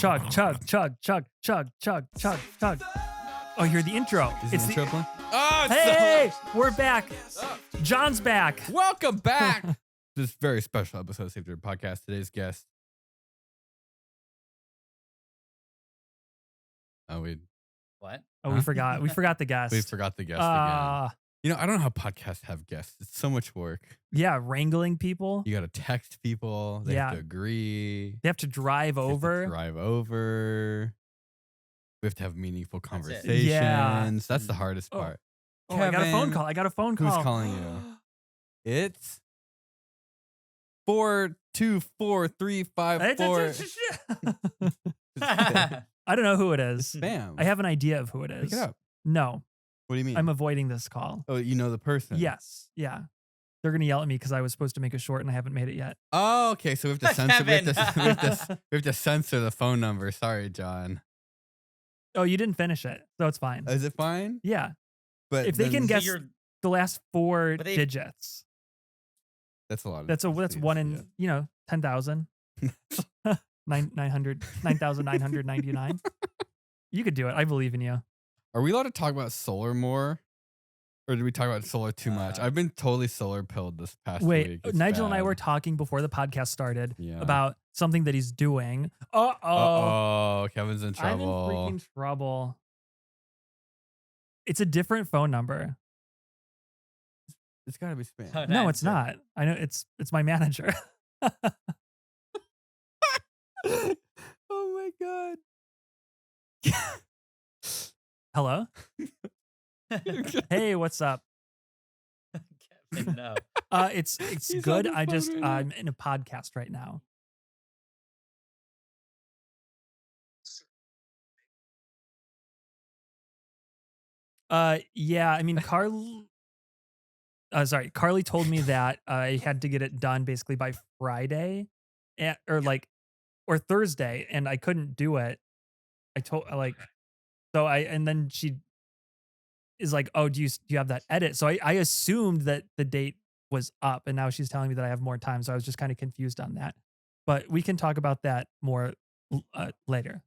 Chug, chug, chug, chug, chug, chug, chug, chug. Oh, you hear the intro. Is the intro playing? Oh, hey, we're back. John's back. Welcome back. This very special episode of Save Your Podcast. Today's guest. What? Oh, we forgot. We forgot the guest. We forgot the guest again. You know, I don't know how podcasts have guests. It's so much work. Yeah, wrangling people. You got to text people. They have to agree. They have to drive over. We have to have meaningful conversations. Yeah. That's the hardest part. Oh, I got a phone call. Who's calling you? It's 4243554. I don't know who it is. Spam. I have an idea of who it is. Pick it up. No. What do you mean? I'm avoiding this call. Oh, you know the person? Yes. Yeah. They're going to yell at me because I was supposed to make it short and I haven't made it yet. Oh, okay. So we have to censor. we have to censor the phone number. Sorry, John. Oh, you didn't finish it, so it's fine. Is it fine? Yeah. But if they can guess the last four digits, that's a lot. That's one in 10,000. 9,999. You could do it. I believe in you. Are we allowed to talk about solar more? Or did we talk about solar too much? I've been totally solar pilled this past week. Wait, Nigel and I were talking before the podcast started about something that he's doing. Uh-oh. Kevin's in trouble. I'm in freaking trouble. It's a different phone number. It's got to be spam. No, it's not. I know it's my manager. Oh my God. Hello? Hey, what's up? No. It's good. I'm in a podcast right now. Yeah, I mean, Carly told me that I had to get it done basically by Friday or Thursday, and I couldn't do it. And then she is like, oh, do you have that edit? So I assumed that the date was up, and now she's telling me that I have more time. So I was just kind of confused on that, but we can talk about that more later.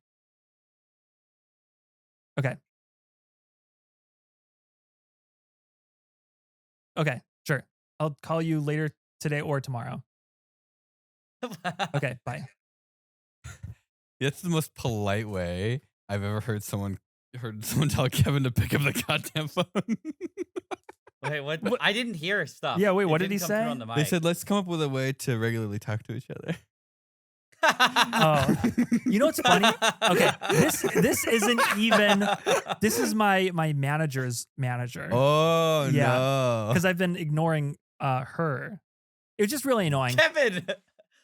Okay, sure. I'll call you later today or tomorrow. Okay, bye. That's the most polite way I've ever heard someone tell Kevin to pick up the goddamn phone. Wait, what? I didn't hear stuff. Yeah, wait, what did he say? They said, let's come up with a way to regularly talk to each other. Oh, you know what's funny? Okay, this isn't even. This is my manager's manager. Oh yeah, no! Because I've been ignoring her. It was just really annoying. Kevin.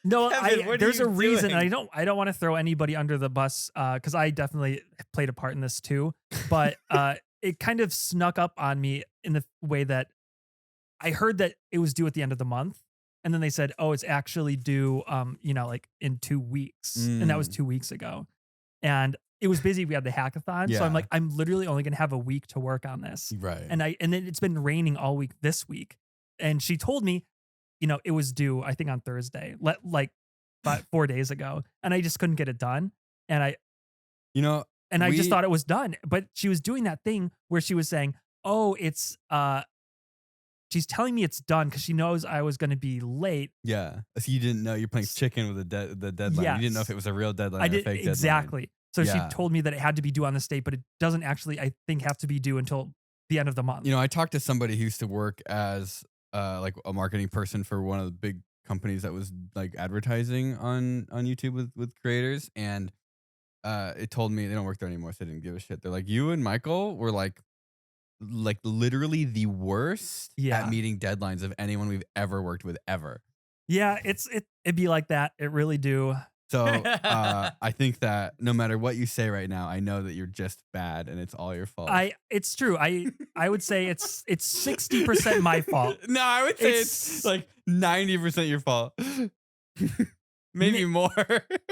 No, Kevin, there's a reason. I don't want to throw anybody under the bus because I definitely played a part in this too. But it kind of snuck up on me in the way that I heard that it was due at the end of the month. And then they said, oh, it's actually due, like in 2 weeks. And that was 2 weeks ago. And it was busy. We had the hackathon. Yeah. So I'm like, I'm literally only going to have a week to work on this. Right. And then it's been raining all week this week. And she told me, it was due, I think on Thursday, about 4 days ago. And I just couldn't get it done. And I just thought it was done. But she was doing that thing where she was saying, oh, it's, she's telling me it's done because she knows I was going to be late. Yeah. So you didn't know you're playing chicken with the deadline. Yes. You didn't know if it was a real deadline or a fake deadline. Exactly. So Yeah. she told me that it had to be due on this date, but it doesn't actually, I think, have to be due until the end of the month. I talked to somebody who used to work as like a marketing person for one of the big companies that was like advertising on YouTube with creators. And it told me they don't work there anymore, so they didn't give a shit. They're like, you and Michael were like literally the worst at meeting deadlines of anyone we've ever worked with ever. Yeah, it'd be like that. It really do. So I think that no matter what you say right now, I know that you're just bad and it's all your fault. It's true. I would say it's 60% my fault. No, I would say it's like 90% your fault. Maybe more.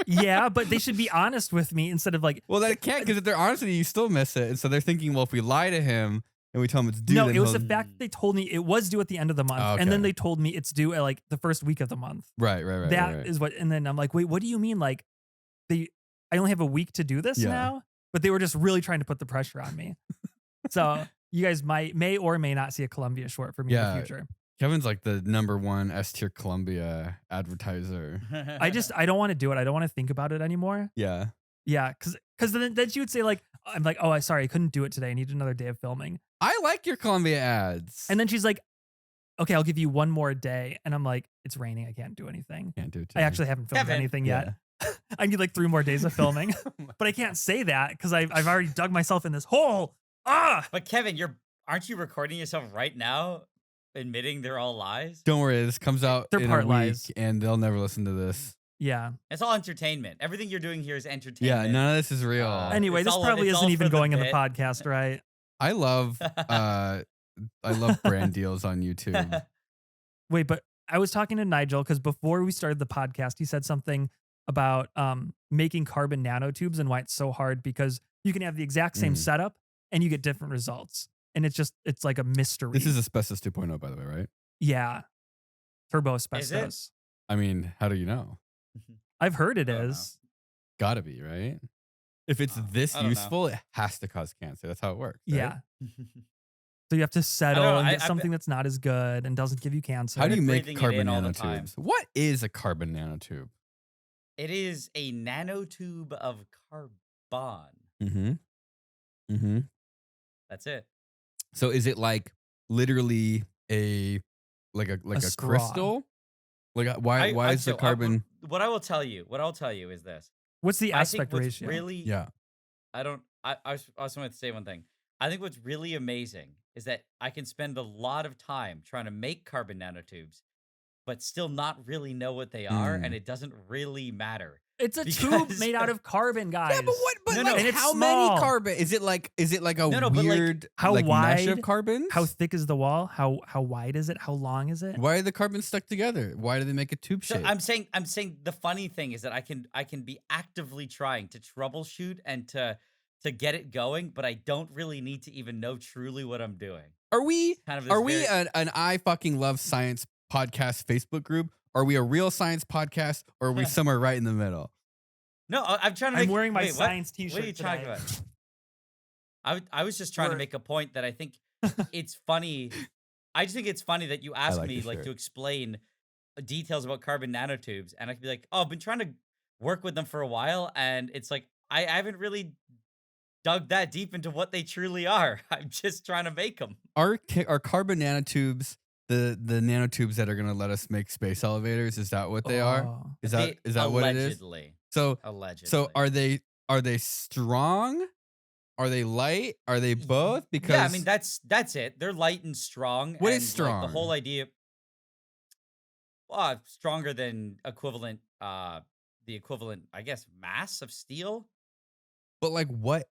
Yeah, but they should be honest with me instead of like. Well, that can't, because if they're honest with you, you still miss it. And so they're thinking, well, if we lie to him and we tell him it's due. No, it was the fact that they told me it was due at the end of the month. Okay. And then they told me it's due at like the first week of the month. Right. That is what, and then I'm like, wait, what do you mean? Like I only have a week to do this Yeah. now. But they were just really trying to put the pressure on me. So you guys may or may not see a Columbia short for me in the Yeah. future. Kevin's like the #1 S tier Columbia advertiser. I don't want to do it. I don't want to think about it anymore. Yeah. Yeah, because then she would say like, I'm like, oh, sorry, I couldn't do it today. I need another day of filming. I like your Columbia ads. And then she's like, okay, I'll give you one more day. And I'm like, it's raining. I can't do anything. Can't do it I today. actually haven't filmed Kevin. anything yet. I need like 3 more days of filming. But I can't say that because I've already dug myself in this hole. Ah! But Kevin, aren't you recording yourself right now, admitting they're all lies? Don't worry, this comes out They're in part a week, lies. and they'll never listen to this. Yeah. It's all entertainment. Everything you're doing here is Yeah, entertainment. none of this is real. Anyway, It's this all- probably it's isn't all even for the going in the bit. podcast, right? I love brand deals on YouTube. Wait, but I was talking to Nigel because before we started the podcast, he said something about making carbon nanotubes and why it's so hard because you can have the exact same setup and you get different results. And it's like a mystery. This is Asbestos 2.0, by the way, right? yeah. Turbo Is it? asbestos. I mean, how do you know? I've heard it I don't is. Gotta be, right? If it's this I don't know. useful, it has to cause cancer. That's how it works. Right? Yeah. So you have to settle know, and I- get I something that's not as good and doesn't give you cancer. How do you Been make breathing it carbon in all the time. nanotubes? What is a carbon nanotube? It is a nanotube of carbon. Mm-hmm. Mm-hmm. That's it. So is it like literally a straw. crystal? Why is the carbon? What I'll tell you is this. What's the I think aspect what's ratio? really Yeah. I also want to say one thing. I think what's really amazing is that I can spend a lot of time trying to make carbon nanotubes, but still not really know what they are, and it doesn't really matter. It's a tube Because- made out of carbon, guys. Yeah, but what? But No, like, no. And it's how small. many carbon? Is it like a No, but, like, weird how mesh wide, of carbons? How thick is the wall? How wide is it? How long is it? Why are the carbons stuck together? Why do they make a tube So shape? I'm saying the funny thing is that I can be actively trying to troubleshoot and to get it going, but I don't really need to even know truly what I'm doing. Are we Kind of this are we very- an I fucking love science podcast Facebook group? Are we a real science podcast, or are we somewhere right in the middle? No, I'm trying to I'm make wearing my wait, what? science What are t-shirt you talking today. about? I was just trying to We're- make a point that I think it's funny. I just think it's funny that you asked like me your like shirt. to explain details about carbon nanotubes, and I could be like, "Oh, I've been trying to work with them for a while, and it's like I haven't really dug that deep into what they truly are. I'm just trying to make them." Are carbon nanotubes the nanotubes that are going to let us make space elevators? Is that what they are? Oh. Is that what it is? Allegedly. So Allegedly. are they strong? Are they light? Are they both? Because yeah, I mean that's it. They're light and strong. What and, is like, the strong? whole idea, stronger than equivalent, the equivalent, I guess, mass of steel, but like what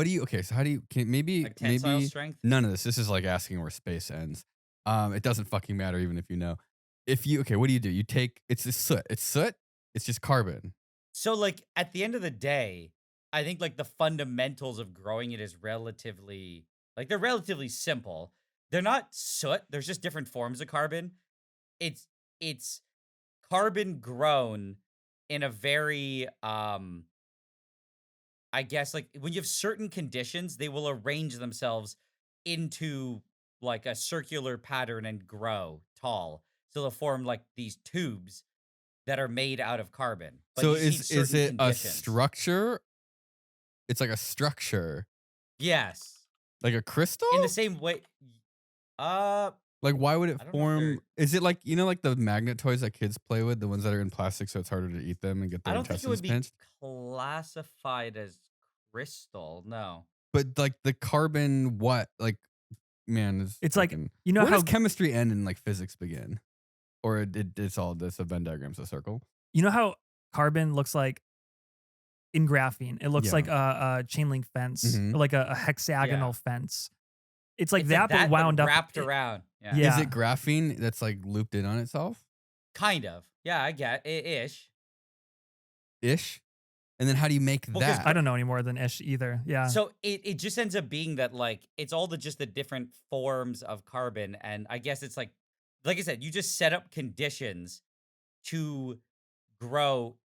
do you? Okay, so how do you? like tensile strength. none of this. This is like asking where space ends. It doesn't fucking matter even if you know. What do? You take it's soot. It's soot. It's just carbon. So, like at the end of the day, I think like the fundamentals of growing it is relatively they're relatively simple. They're not soot. There's just different forms of carbon. It's carbon grown in a very I guess like when you have certain conditions, they will arrange themselves into like a circular pattern and grow tall. So they'll form like these tubes that are made out of carbon. But So you need is certain it a conditions. structure? It's like a structure, Yes. like a crystal. In the same way. Like, why would it I don't know if form? Is it like like the magnet toys that kids play with, the ones that are in plastic, so it's harder to eat them and get I their don't think it intestines would be pinched? classified as crystal. No. But like the carbon, what? Like, man, It's like, fucking- you know where how does chemistry end and like physics begin? Or it's all this a Venn diagram's a circle. you know how carbon looks like in graphene. It looks Yeah. like a chain link fence, Mhm. or like a hexagonal Yeah. fence. It's like It's that, but wound up. wrapped around. Yeah. Yeah. Is it graphene that's like looped in on itself? Kind of. Yeah, I get it ish. Ish. And then how do you make Well, 'cause that? I don't know any more than ish either. Yeah. So it just ends up being that like it's all the different forms of carbon, and I guess it's like I said, you just set up conditions to grow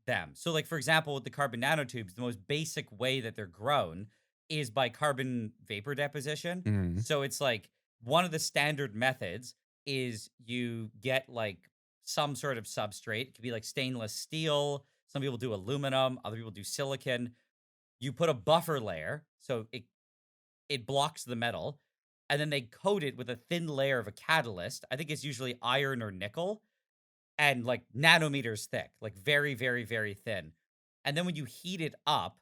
them. So, like, for example, with the carbon nanotubes, the most basic way that they're grown is by carbon vapor deposition. Mhm. So it's like one of the standard methods is you get like some sort of substrate. It could be like stainless steel. Some people do aluminum, other people do silicon. You put a buffer layer, so it blocks the metal, and then they coat it with a thin layer of a catalyst. I think it's usually iron or nickel, and like nanometers thick, like very, very, very thin. And then when you heat it up,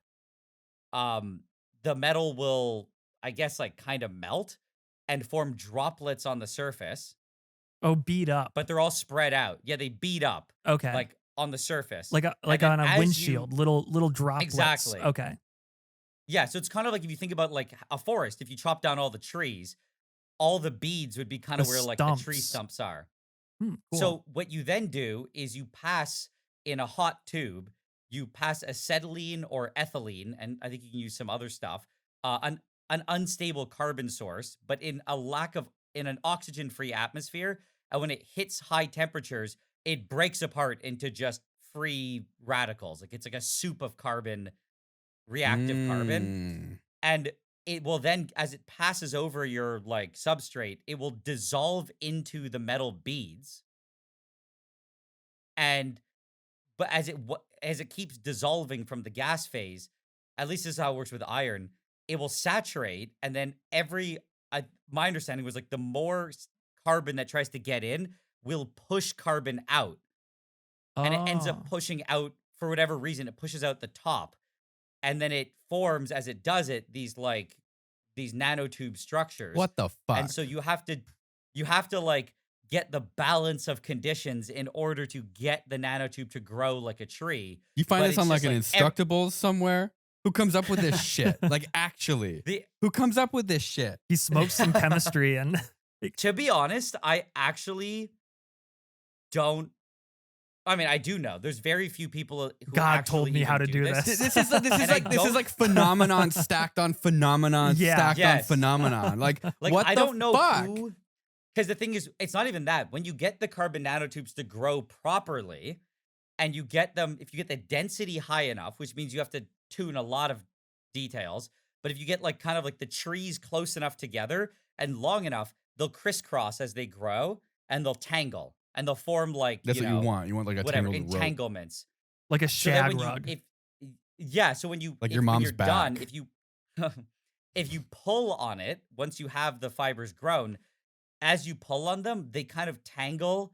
um, the metal will, I guess, like kind of melt and form droplets on the surface, Oh, beat up. but they're all spread out. Yeah, they beat up Okay. like on the surface. And Like then on a as you windshield, little droplets. exactly. Okay. Yeah, so it's kind of like if you think about like a forest, if you chop down all the trees, all the beads would be kind The of where like the tree stumps. stumps are. Cool. So what you then do is you pass in a hot tube, you pass acetylene or ethylene, and I think you can use some other stuff, an unstable carbon source, but in an oxygen-free atmosphere, and when it hits high temperatures, it breaks apart into just free radicals. Like it's like a soup of carbon, reactive carbon, Mm. and it will then, as it passes over your like substrate, it will dissolve into the metal beads and but as it keeps dissolving from the gas phase, at least this is how it works with iron, it will saturate, and then my understanding was like the more carbon that tries to get in will push carbon out, and it ends up Oh. pushing out for whatever reason. It pushes out the top, and then it forms as it does it these nanotube structures, What the and so fuck? you have to like get the balance of conditions in order to get the nanotube to grow like a tree. You find But this it's on like just an like Instructables somewhere? Who comes up with this shit? Like actually, the who comes up with this shit? He smokes some chemistry and to be honest, I actually don't. I mean, I do know. There's very few people who God told actually me how even to do this. this. This is like And I this is don't like phenomenon stacked on phenomenon Yeah. stacked on Yes. phenomenon. Like what I the don't know fuck? who. Because the thing is, it's not even that. When you get the carbon nanotubes to grow properly, and you get them, if you get the density high enough, which means you have to tune a lot of details, but if you get like kind of like the trees close enough together and long enough, they'll crisscross as they grow and they'll tangle and they'll form like, That's what you want. You want like a whatever, tangled rope, entanglements. like a So that shag when you, rug. if, yeah, so when you, like if, your when mom's you're done, back. if you, if you pull on it, once you have the fibers grown, as you pull on them, they kind of tangle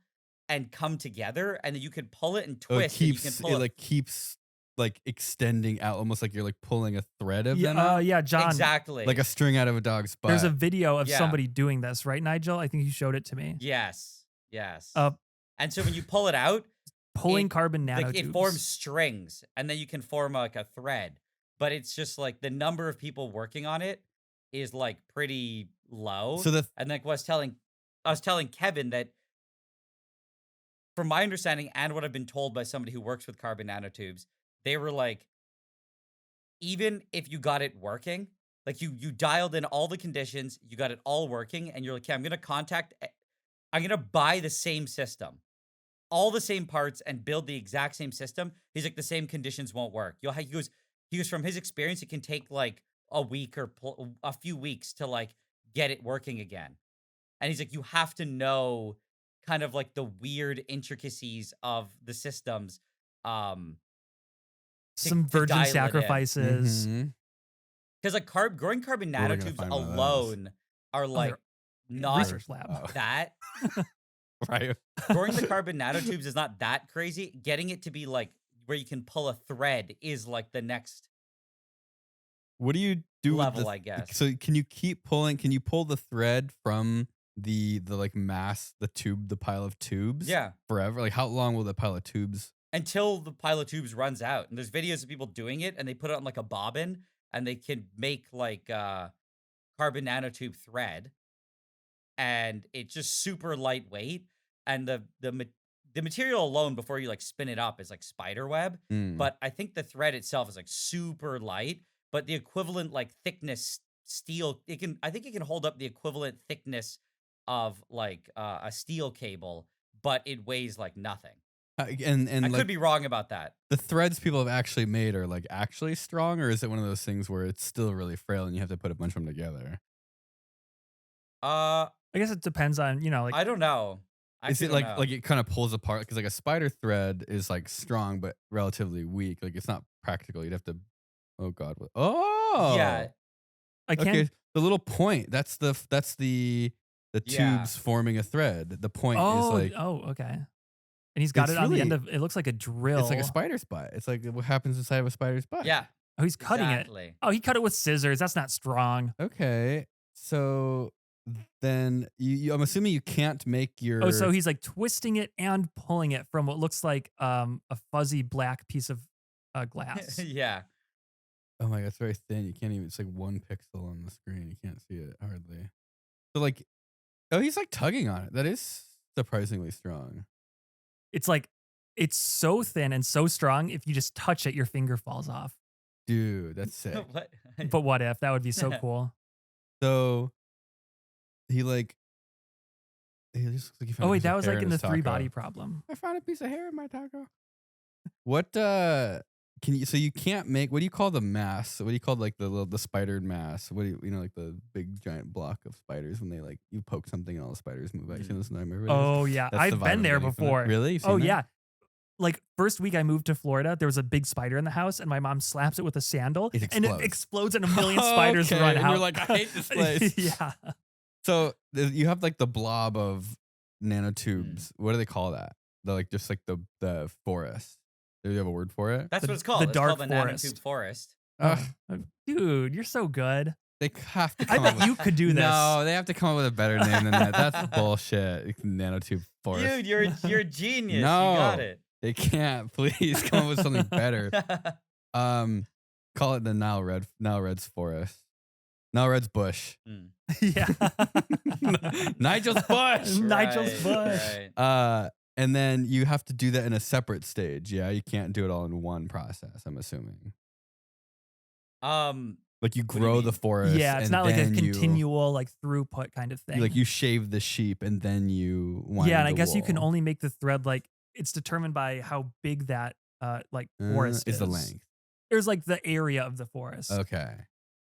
and come together, and then you can pull it and So twist, and you can pull it keeps like extending out, almost like you're like pulling a thread of them Yeah, out, yeah, John. exactly. like a string out of a dog's butt. There's a video of Yeah. somebody doing this, right, Nigel? I think you showed it to me. Yes, yes. Uh, And so when you pull it out, Pulling it- carbon like nanotubes. it forms strings, and then you can form like a thread. But it's just like the number of people working on it is like pretty low. So the And like I was telling Kevin that from my understanding and what I've been told by somebody who works with carbon nanotubes, they were like, even if you got it working, like you dialed in all the conditions, you got it all working, and you're like, okay, I'm gonna buy the same system, all the same parts, and build the exact same system. He's like, the same conditions won't work. He goes from his experience, it can take like a week or a few weeks to like get it working again. And he's like, you have to know kind of like the weird intricacies of the systems. Some to virgin dial it in. sacrifices. Mhm. Because like growing carbon Where are we gonna nanotubes find one of those? alone are like they're- not research lab. Oh. that. Right. Growing the carbon nanotubes is not that crazy. Getting it to be like where you can pull a thread is like the next What do you do with level, the I guess. So can you keep pulling? Can you pull the thread from the like mass, the tube, the pile of tubes? Yeah. Forever? Like how long will the pile of tubes? Until the pile of tubes runs out. And there's videos of people doing it, and they put it on like a bobbin, and they can make like carbon nanotube thread, and it's just super lightweight. And the material alone before you like spin it up is like spider web, Mm. but I think the thread itself is like super light. But the equivalent like thickness steel, I think it can hold up the equivalent thickness of like a steel cable, but it weighs like nothing. And I like could be wrong about that. the threads people have actually made are like actually strong, or is it one of those things where it's still really frail and you have to put a bunch of them together? Uh, I guess it depends on, like I don't know. I Is actually it don't like know. it kind of pulls apart? Because like a spider thread is like strong but relatively weak. Like it's not practical. You'd have to. Oh God. Yeah, Oh. I can't. Okay. The little point. That's the yeah. tubes forming a thread. The point is Oh, like oh, okay. And he's got it's it on the end really of it. Looks like a it's like a drill. spider's butt. It's like what happens inside of a spider's butt. Yeah, Oh, he's cutting it. exactly. Oh, he cut it with scissors. That's not strong. Okay. So then I'm assuming you can't make Oh, so your. he's like twisting it and pulling it from what looks like a fuzzy black piece of glass. Yeah. Oh my God, it's very thin. You can't even. It's like 1 pixel on the screen. You can't see it hardly. So like, oh, he's like tugging on it. That is surprisingly strong. It's like it's so thin and so strong. If you just touch it, your finger falls off. Dude, that's sick. What? But what if? That would be so cool. So he like he just looks like he found Oh a wait, piece that of was hair like in in the his three taco. body problem. I found a piece of hair in my taco. What can you? So you can't make. What do you call the mass? What do you call like the spider mass? What do you like the big giant block of spiders when they like you poke something and all the spiders move back? You seen this in Nightmare Videos? Oh yeah, That's the I've vibe been I'm there getting from it. before. Really? You've Oh seen that? yeah. Like first week I moved to Florida, there was a big spider in the house, and my mom slaps it with a sandal, It and it explodes. explodes, and a million spiders Okay, run and out. you're like, I hate this place. Yeah, So you have like the blob of nanotubes. What do they call that? The like just like the forest. Do you have a word for it? That's The- what it's called. the It's dark called the forest. nanotube forest. Ugh, dude, you're so good. they have to I come up bet with, you could do this. No, they have to come up with a better name than that. That's bullshit. Nanotube forest. Dude, you're a genius. No. You got it. They can't. Please come up with something better. Call it the NileRed's forest. NileRed's bush. Mm. Yeah, Nigel's bush. Nigel's bush. Right. And then you have to do that in a separate stage. Yeah, you can't do it all in one process. I'm assuming. Like you do you grow mean? the forest. Yeah, it's and not like a then continual like throughput kind of thing. you shave the sheep and then you wind yeah, and I the guess you can wool. only make the thread like it's determined by how big that like forest is the length. There's like the area of the forest. Okay.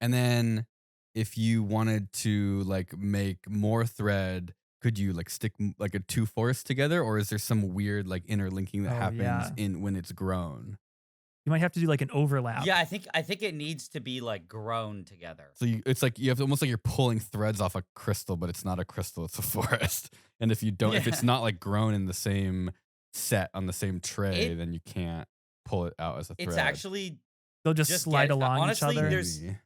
And then if you wanted to like make more thread, could you like stick like a two forests together, or is there some weird like interlinking that Oh, happens yeah. in when it's grown? You might have to do like an overlap. Yeah, I think it needs to be like grown together. So it's like you have to, almost like you're pulling threads off a crystal, but it's not a crystal, it's a forest. And if you don't, if it's Yeah. not like grown in the same set on the same tray, It- then you can't pull it out as a thread. It's actually They'll just Just slide get- along honestly, each other. there's- Maybe.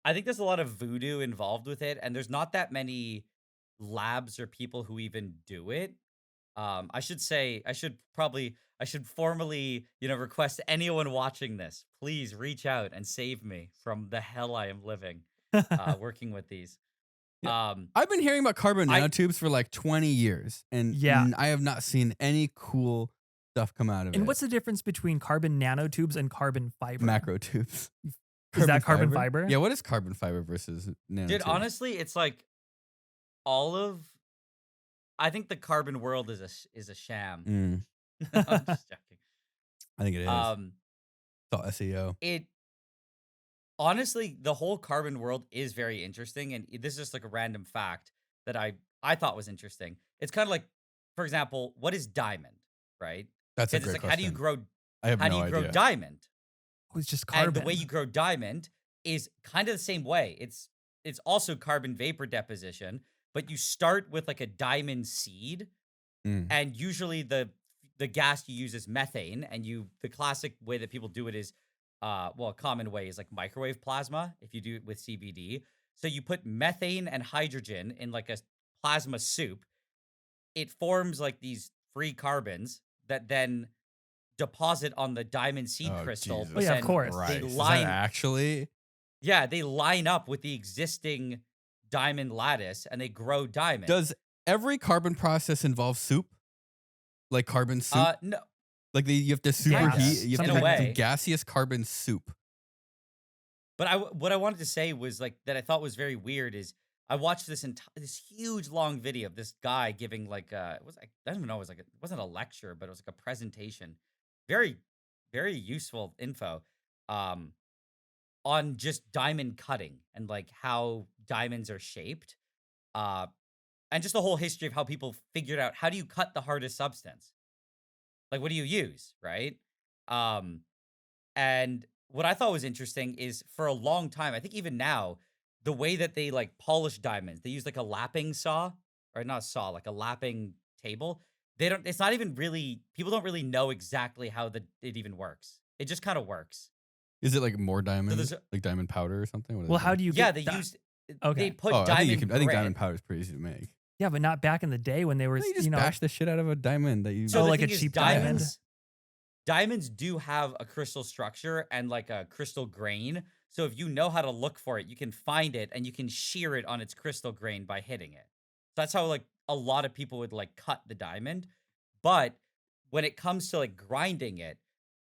I think there's a lot of voodoo involved with it, and there's not that many labs or people who even do it. I should say I should formally, request anyone watching this, please reach out and save me from the hell I am living working with these. I've been hearing about carbon I- nanotubes for like 20 years, and Yeah. I have not seen any cool stuff come out of it. And what's the difference between carbon nanotubes and carbon fiber? macro tubes? Is that carbon fiber? Yeah, what is carbon fiber versus nanotubes? Dude, honestly, it's like all of. I think the carbon world is a sham. I'm just joking. I think it is. Um, It's all SEO. it honestly, the whole carbon world is very interesting, and this is just like a random fact that I thought was interesting. It's kind of like, for example, what is diamond, right? That's a Because great it's like, question. how do you grow? I have How no do you grow idea. diamond? Oh, it's just carbon. And the way you grow diamond is kind of the same way. It's also carbon vapor deposition, but you start with like a diamond seed, Mm. and usually the gas you use is methane, and the classic way that people do it is a common way is like microwave plasma if you do it with CBD. So you put methane and hydrogen in like a plasma soup. It forms like these free carbons that then deposit on the diamond seed Oh, crystal. Jesus Oh, yeah, of then course. Christ. They Is line, that actually? yeah, they line up with the existing diamond lattice and they grow diamond. Does every carbon process involve soup? Like carbon soup? No, Like you have to Yeah, superheat? You have in to a make way. gaseous carbon soup. but what I wanted to say was like that I thought was very weird is I watched this huge long video of this guy giving like I don't even know, it wasn't a lecture, but it was like a presentation. Very, very useful info. Um, on just diamond cutting and like how diamonds are shaped. Uh, and just the whole history of how people figured out how do you cut the hardest substance? Like what do you use, right? Um, and what I thought was interesting is for a long time, I think even now, the way that they like polish diamonds, they use like a lapping saw or not a saw, like a lapping table. They don't, it's not even really, people don't really know exactly how it even works. It just kind of works. Is it like more So diamond, like diamond powder or something? What Well, is how it? do you yeah, get they that? use, Okay. they put Oh, diamond I think grit. diamond powder is pretty easy to make. Yeah, but not back in the day when they were, No, you just you know, bash the shit out of a diamond that you. So Oh, the like a thing is, cheap diamond? diamonds do have a crystal structure and like a crystal grain. So if you know how to look for it, you can find it and you can shear it on its crystal grain by hitting it. So that's how like a lot of people would like cut the diamond. But when it comes to like grinding it,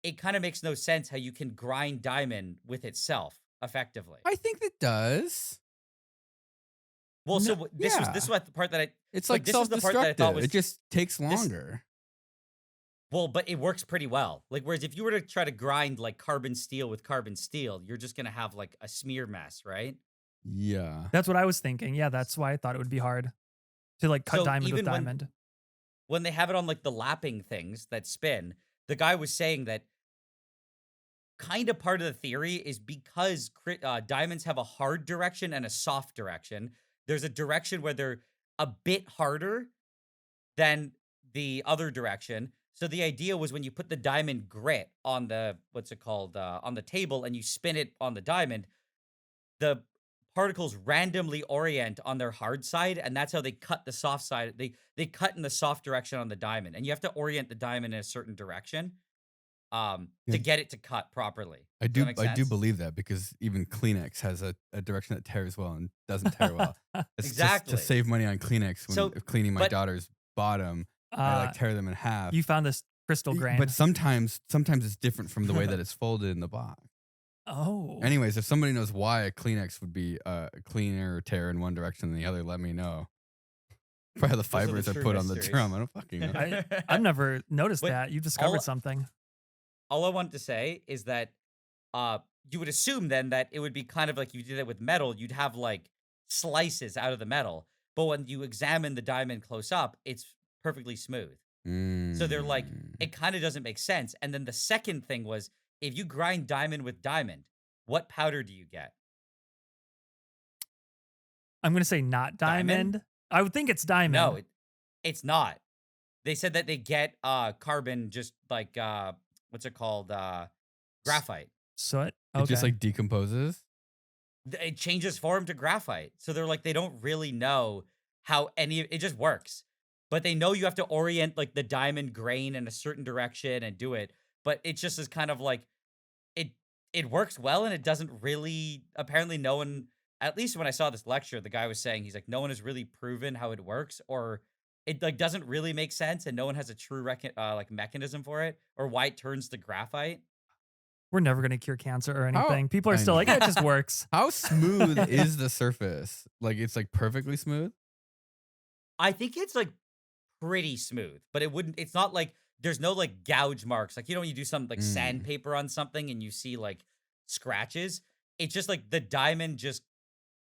it kind of makes no sense how you can grind diamond with itself effectively. I think it does. Well, No, so this was yeah. the part that I It's like like this was the part that I thought self-destructive. was It just takes longer. well, but it works pretty well. Like, whereas if you were to try to grind like carbon steel with carbon steel, you're just gonna have like a smear mess, right? Yeah. That's what I was thinking. Yeah, that's why I thought it would be hard to like cut So diamond with even diamond. when they have it on like the lapping things that spin, the guy was saying that kind of part of the theory is because diamonds have a hard direction and a soft direction. There's a direction where they're a bit harder than the other direction. So the idea was when you put the diamond grit on the what's it called on the table and you spin it on the diamond, the particles randomly orient on their hard side, and that's how they cut the soft side. They cut in the soft direction on the diamond, and you have to orient the diamond in a certain direction Yeah. to get it to cut properly. I Does that do make I do sense? believe that because even Kleenex has a direction that tears well and doesn't tear well. It's just Exactly. to save money on Kleenex when So, cleaning my but daughter's bottom. I like tear them in half. You found this crystal grain. But sometimes it's different from the way that it's folded in the box. Oh. Anyways, if somebody knows why a Kleenex would be cleaner or tear in one direction than the other, let me know. Probably the Those are the fibers are true put on the mysteries. drum. I don't fucking know. I've never noticed But that. You've discovered all- something. all I wanted to say is that you would assume then that it would be kind of like you did it with metal, you'd have like slices out of the metal. But when you examine the diamond close up, it's perfectly smooth. So they're like, it kind of doesn't make sense. And then the second thing was if you grind diamond with diamond, what powder do you get? I'm going to say not diamond. I would think it's diamond. No, it's not. They said that they get carbon just like what's it called? Graphite. Soot. It just Okay. like decomposes. It changes form to graphite. So they're like, they don't really know how it just works. But they know you have to orient like the diamond grain in a certain direction and do it. But it just is kind of like it works well and it doesn't really apparently no one, at least when I saw this lecture, the guy was saying he's like, no one has really proven how it works, or it like doesn't really make sense and no one has a true like mechanism for it or why it turns to graphite. We're never going to cure cancer or How- anything. People are I still know. like, yeah, it just works. How smooth is the surface? Like it's like perfectly smooth? I think it's like pretty smooth, but it's not like there's no like gouge marks. Like, you know, when you do something like sandpaper on something and you see like scratches, it's just like the diamond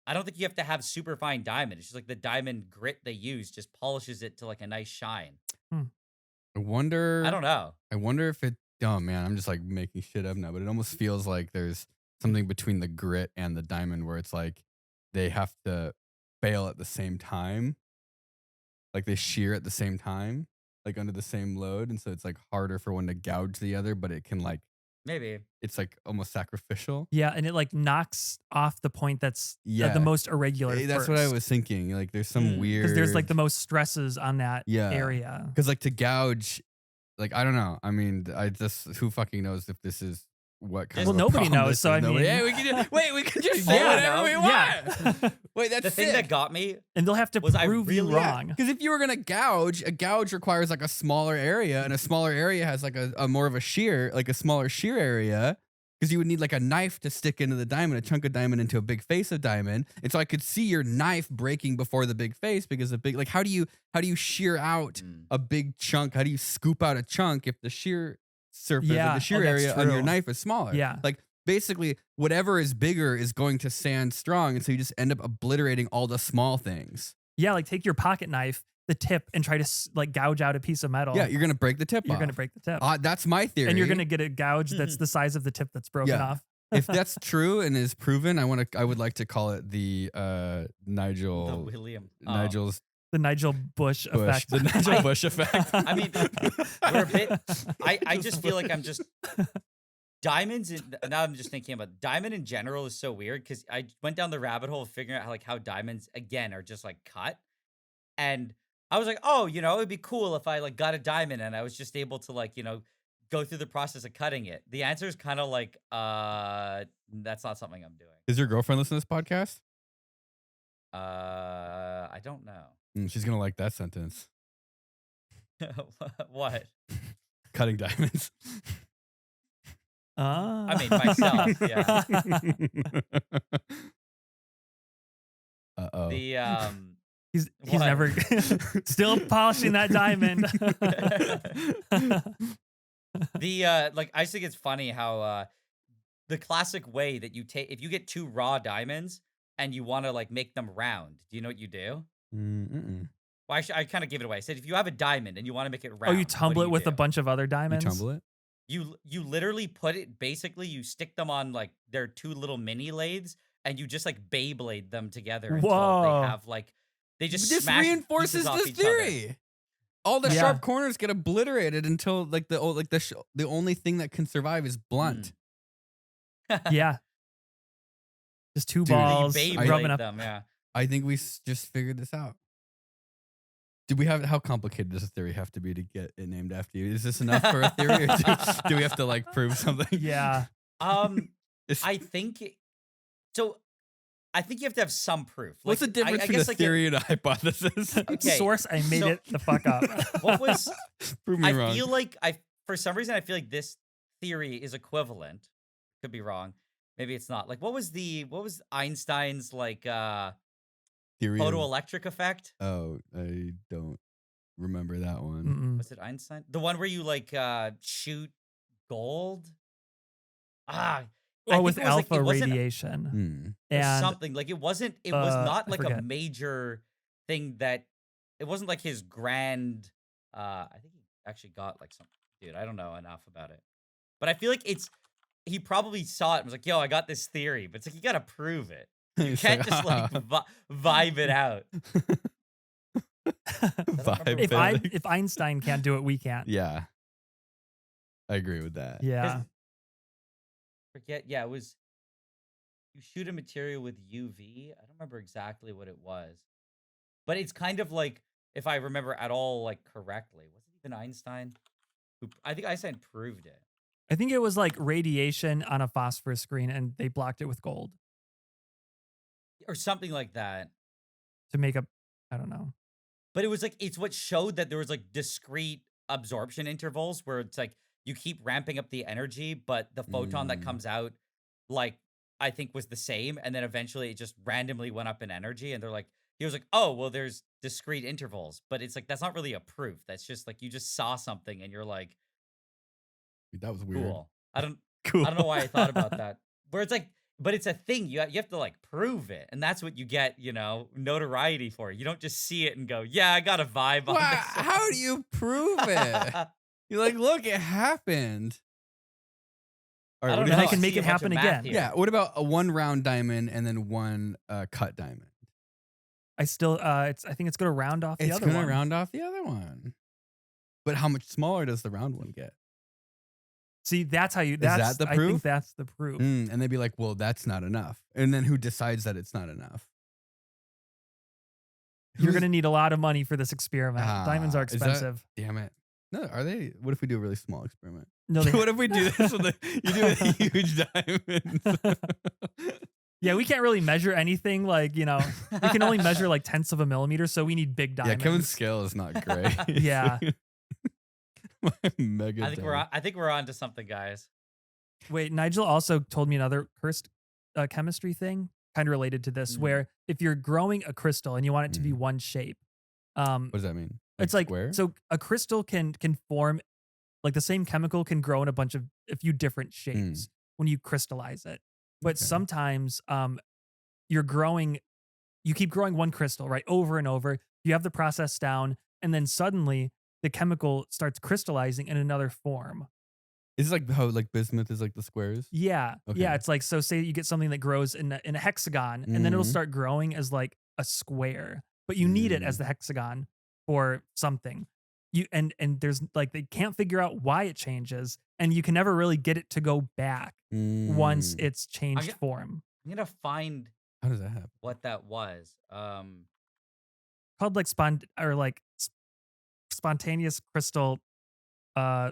I don't think you have to have super fine diamond. It's just like the diamond grit they use just polishes it to like a nice shine. I wonder. I don't know. I wonder if it. Oh man, I'm just like making shit up now, but it almost feels like there's something between the grit and the diamond where it's like they have to fail at the same time. Like they shear at the same time, like under the same load. And so it's like harder for one to gouge the other, but it can like, Maybe. it's like almost sacrificial. Yeah, and it like knocks off the point that's Yeah. the most irregular. That's what I was thinking. Like there's some weird. Because there's like the most stresses on that Yeah. area. Because like to gouge, like I don't know. I mean, who fucking knows if this is what kind Well, of a nobody problem knows, this so is. I Nobody- mean- yeah, we can just, wait, we can just All say I whatever know- we want. Yeah. Wait, that's The thing sick. that got me And they'll have to Was I prove you really- wrong. Because if you were gonna gouge, a gouge requires like a smaller area, and a smaller area has like a more of a shear, like a smaller shear area. because you would need like a knife to stick into the diamond, a chunk of diamond into a big face of diamond. And so I could see your knife breaking before the big face because the big, like, how do you shear out a big chunk? How do you scoop out a chunk if the shear surface or the shear area on your knife is smaller? Yeah. Like basically whatever is bigger is going to sand strong. And so you just end up obliterating all the small things. Yeah, like take your pocket knife, the tip, and try to like gouge out a piece of metal. Yeah, you're going to break the tip You're off. going to break the tip. That's my theory. And you're going to get a gouge that's the size of the tip that's broken off. If that's true and is proven, I would like to call it the Nigel The William. Nigel's The Nigel Bush effect. The Nigel Bush effect. I mean, we're a bit. I just feel like I'm just diamonds. Now I'm just thinking about diamond in general is so weird because I went down the rabbit hole of figuring out how diamonds again are just like cut, and I was like, oh, it'd be cool if I like got a diamond and I was just able to like go through the process of cutting it. The answer is kind of like that's not something I'm doing. Is your girlfriend listening to this podcast? I don't know. She's gonna like that sentence. What? Cutting diamonds. I mean, myself, yeah. Uh-oh. He's never still polishing that diamond. Like I just think it's funny how the classic way that you take if you get 2 raw diamonds and you want to like make them round, do you know what you do? Well, I kind of give it away. I said if you have a diamond and you want to make it round, you tumble it with a bunch of other diamonds. You tumble it. You literally put it basically. You stick them on like their 2 little mini lathes, and you just like Beyblade them together until they have like they just this smash reinforces pieces off this each theory. other. All the sharp corners get obliterated until like the only thing that can survive is blunt. Yeah, just 2 Dude, balls Beyblade rubbing up. them. Yeah. I think we just figured this out. Do we have how complicated does a theory have to be to get it named after you? Is this enough for a theory, or do we have to like prove something? Yeah. I think so. I think you have to have some proof. Like, what's the difference between a theory and a hypothesis? Okay, Source, I made it the fuck up. What was? Prove me wrong. I feel like for some reason I feel like this theory is equivalent. Could be wrong. Maybe it's not. Like what was Einstein's like theory photoelectric effect? Oh, I don't remember that one. Was it Einstein? The one where you like shoot gold? With alpha radiation. And something like it was not like a major thing that it wasn't like his grand I think he actually got like some dude, I don't know enough about it. But I feel like he probably saw it and was like, yo, I got this theory, but it's like you gotta prove it. You can't just like vibe it out. If Einstein can't do it, we can't. Yeah. I agree with that. Yeah. It was you shoot a material with UV. I don't remember exactly what it was. But it's kind of like, if I remember at all like correctly, was it even Einstein? I think Einstein proved it. I think it was like radiation on a phosphorus screen and they blocked it with gold. Or something like that. To make up, I don't know. But it was like, it's what showed that there was like discrete absorption intervals where it's like, you keep ramping up the energy, but the photon that comes out, like, I think was the same. And then eventually it just randomly went up in energy. And he was like, oh, well, there's discrete intervals. But it's like, that's not really a proof. That's just like, you just saw something and you're like, that was weird. Cool. I don't know why I thought about that. Where it's like, but it's a thing. You have to like prove it. And that's what you get, notoriety for. You don't just see it and go, yeah, I got a vibe on this. How do you prove it? You're like, look, it happened. All right, and I can make it happen again. Yeah. What about a 1 round diamond and then 1 cut diamond? I think it's going to round off the other one. It's going to round off the other one. But how much smaller does the round one get? See, that's how you. Is that the proof? I think that's the proof. And they'd be like, well, that's not enough. And then who decides that it's not enough? You're going to need a lot of money for this experiment. Diamonds are expensive. Damn it. No, are they? What if we do a really small experiment? No, what if we do this with you do with huge diamonds? Yeah, we can't really measure anything. Like, we can only measure like tenths of a millimeter. So we need big diamonds. Yeah, Kevin's scale is not great. Yeah. Mega. I think we're on to something, guys. Wait, Nigel also told me another cursed chemistry thing, kind of related to this, Mm. where if you're growing a crystal and you want it to be Mm. one shape, um, What does that mean? Like it's like square? so a crystal can form like the same chemical can grow in a few different Mm. shapes when you crystallize it. But Okay. sometimes you're growing you keep growing one crystal, right? Over and over. You have the process down, and then suddenly the chemical starts crystallizing in another form. Is it like how like bismuth is like the squares? Yeah. Yeah. Okay. It's like, so say you get something that grows in a hexagon, and then it'll Mhm. start growing as like a square, but you need it as Mm. the hexagon for something. And there's like, they can't figure out why it changes, and you can never really get it to go back once Mm. it's I'm changed gonna, form. I'm gonna find How does that happen? what that was. Called like spontaneous crystal, uh,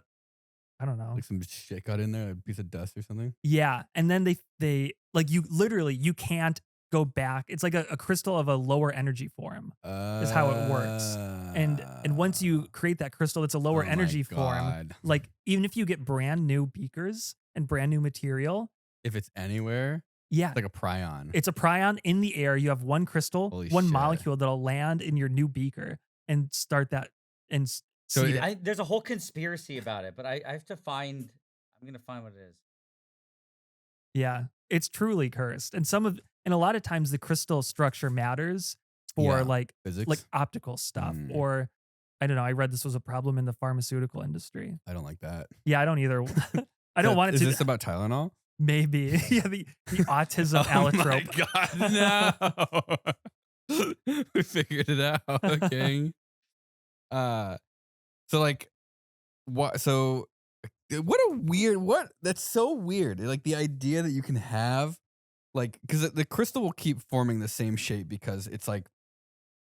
I don't know. Like some shit got in there, a piece of dust or something? Yeah, and then they like, you literally you can't go back. It's like a crystal of a lower energy form is how it works. And once you create that crystal that's a lower Oh my energy form, god. like even if you get brand new beakers and brand new material, If it's anywhere, yeah, it's like a prion. it's a prion in the air. You have one crystal, Holy one shit. molecule that'll land in your new beaker and start that and So seed it it. There's a whole conspiracy about it, but I have to find. I'm gonna find what it is. Yeah, it's truly cursed. And a lot of times the crystal structure matters for yeah, like physics? optical stuff, Mm, or I don't know, I read this was a problem in the pharmaceutical industry. I don't like that. Yeah, I don't either. I don't want it Is to this about Tylenol? maybe. Yeah, the autism Oh my allotrope. god, no. We figured it out. Okay. Uh so like what so what a weird what that's so weird. Like the idea that you can have like because the crystal will keep forming the same shape because it's like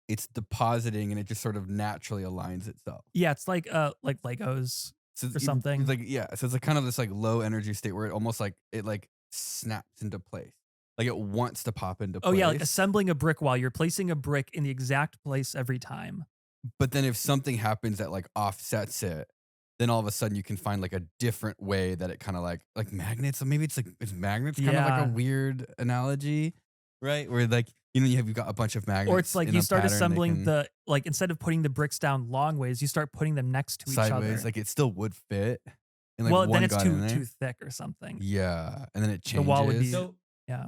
it's depositing and it just sort of naturally aligns itself. Yeah, it's like Legos So or it's something. like yeah, so it's like kind of this like low energy state where it almost like it like snaps into place. Like it wants to pop into Oh yeah, like place. assembling a brick wall. You're placing a brick in the exact place every time. But then if something happens that like offsets it, then all of a sudden you can find like a different way that it kind of like magnets. So maybe it's like it's magnets kind of like a Yeah. weird analogy, right? Where like you've got a bunch of Or it's magnets like in you a start pattern they assembling can instead of putting the bricks down long ways, you start putting them next to each sideways. other. Like it still would fit, and like Well, then one it's got in too there. thick or something. Yeah, and then it The wall would be changes. So yeah.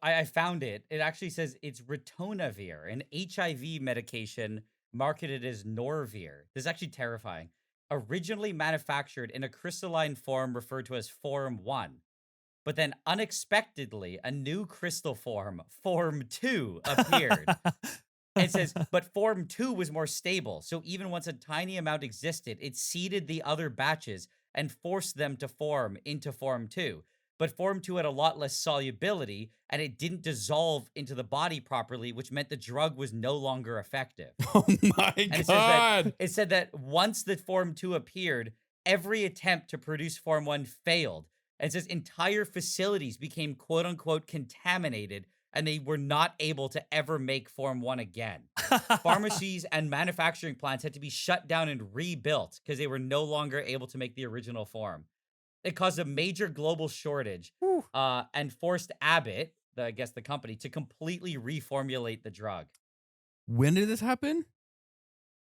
I found it. It actually says it's ritonavir, an HIV medication marketed as Norvir. This is actually terrifying. Originally manufactured in a crystalline form referred to as Form 1. But then unexpectedly, a new crystal form, Form 2, appeared. It says, but Form 2 was more stable. So even once a tiny amount existed, it seeded the other batches and forced them to form into Form 2. But Form 2 had a lot less solubility and it didn't dissolve into the body properly, which meant the drug was no longer effective. Oh my And god! it said that once the Form 2 appeared, every attempt to produce Form 1 failed. And it says entire facilities became quote unquote contaminated and they were not able to ever make Form 1 again. Pharmacies and manufacturing plants had to be shut down and rebuilt because they were no longer able to make the original form. It caused a major global shortage Whew. and forced Abbott, I guess the company, to completely reformulate the drug. When did this happen?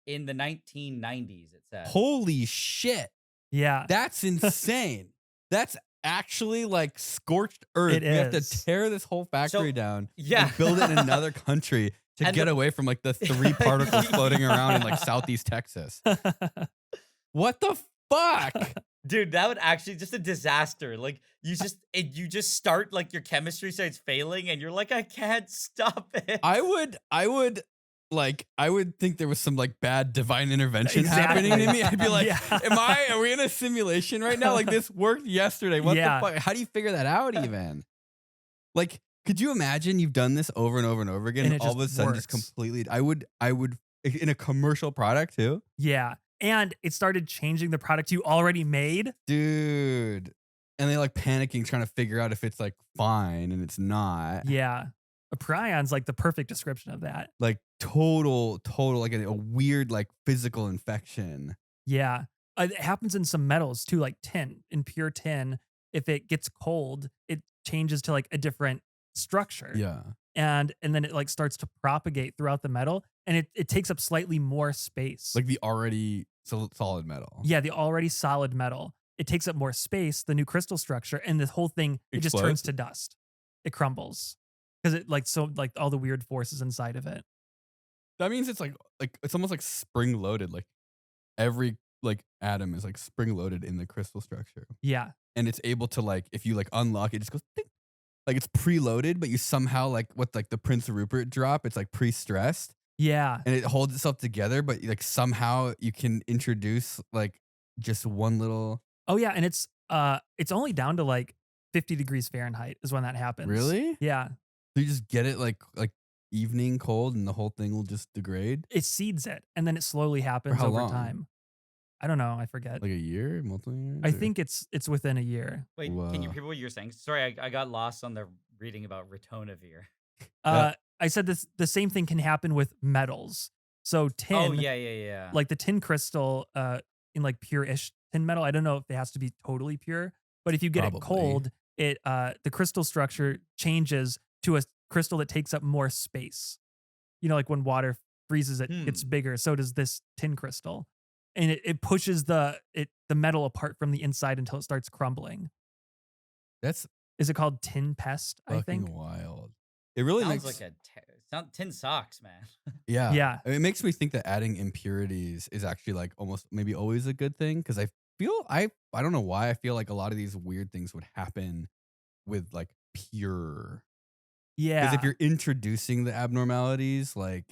In the 1990s, it said. Holy shit! Yeah, That's insane. That's actually like scorched earth. it We have to is. tear this whole factory down Yeah. and build it in another country to And get the- away from like the 3 particles floating around in like Southeast Texas. What the fuck? Dude, that would actually just a disaster. Like you just start like your chemistry starts failing and you're like, I can't stop it. I would think there was some like bad divine intervention happening to me. I'd be like, Yeah. are we in a simulation right now? Like this worked yesterday. What Yeah. the fuck? How do you figure that out even? Like, could you imagine you've done this over and over and over again And and it all of a just sudden just works. completely I would in a commercial product too? Yeah. And it started changing the product you already made. Dude. And they like panicking trying to figure out if it's like fine and it's not. Yeah. A prion's like the perfect description of that. Like total like a weird like physical infection. Yeah. It happens in some metals too, like tin. In pure tin, if it gets cold, it changes to like a different structure. Yeah. And then it like starts to propagate throughout the metal, and it takes up slightly more space. Like the already solid metal. Yeah, the already solid metal. It takes up more space, the new crystal structure, and the whole thing, it just turns Explodes? to dust. It crumbles. Because it like all the weird forces inside of it. That means it's like it's almost like spring loaded. Like every like atom is like spring loaded in the crystal structure. Yeah. And it's able to like, if you like unlock it, just goes ding. Like it's preloaded, but you somehow like with like the Prince Rupert drop, it's like pre-stressed Yeah. and it holds itself together, but like somehow you can introduce like just one little. Oh yeah, and it's only down to like 50 degrees Fahrenheit is when that happens. Really? Yeah. So you just get it like evening cold and the whole thing will just degrade? It seeds it, and then it slowly happens how over long? time. I don't know. I forget. Like a year? Multiple years? I or- think it's within a year. Wait, can you Whoa. repeat what you're saying? Sorry, I got lost on the reading about ritonavir. I said this. The same thing can happen with metals. So tin. Oh yeah. Like the tin crystal in like pure-ish tin metal. I don't know if it has to be totally pure, but if you get Probably. it cold, it the crystal structure changes to a crystal that takes up more space. You know, like when water freezes it, it's bigger. So does this tin crystal. And it pushes the metal apart from the inside until it starts crumbling. That's Is it called tin pest, I think? fucking wild. It really Sounds makes like tin socks, man. yeah. Yeah. It makes me think that adding impurities is actually like almost maybe always a good thing because I feel I don't know why I feel like a lot of these weird things would happen with like pure. Yeah. Because if you're introducing the abnormalities, like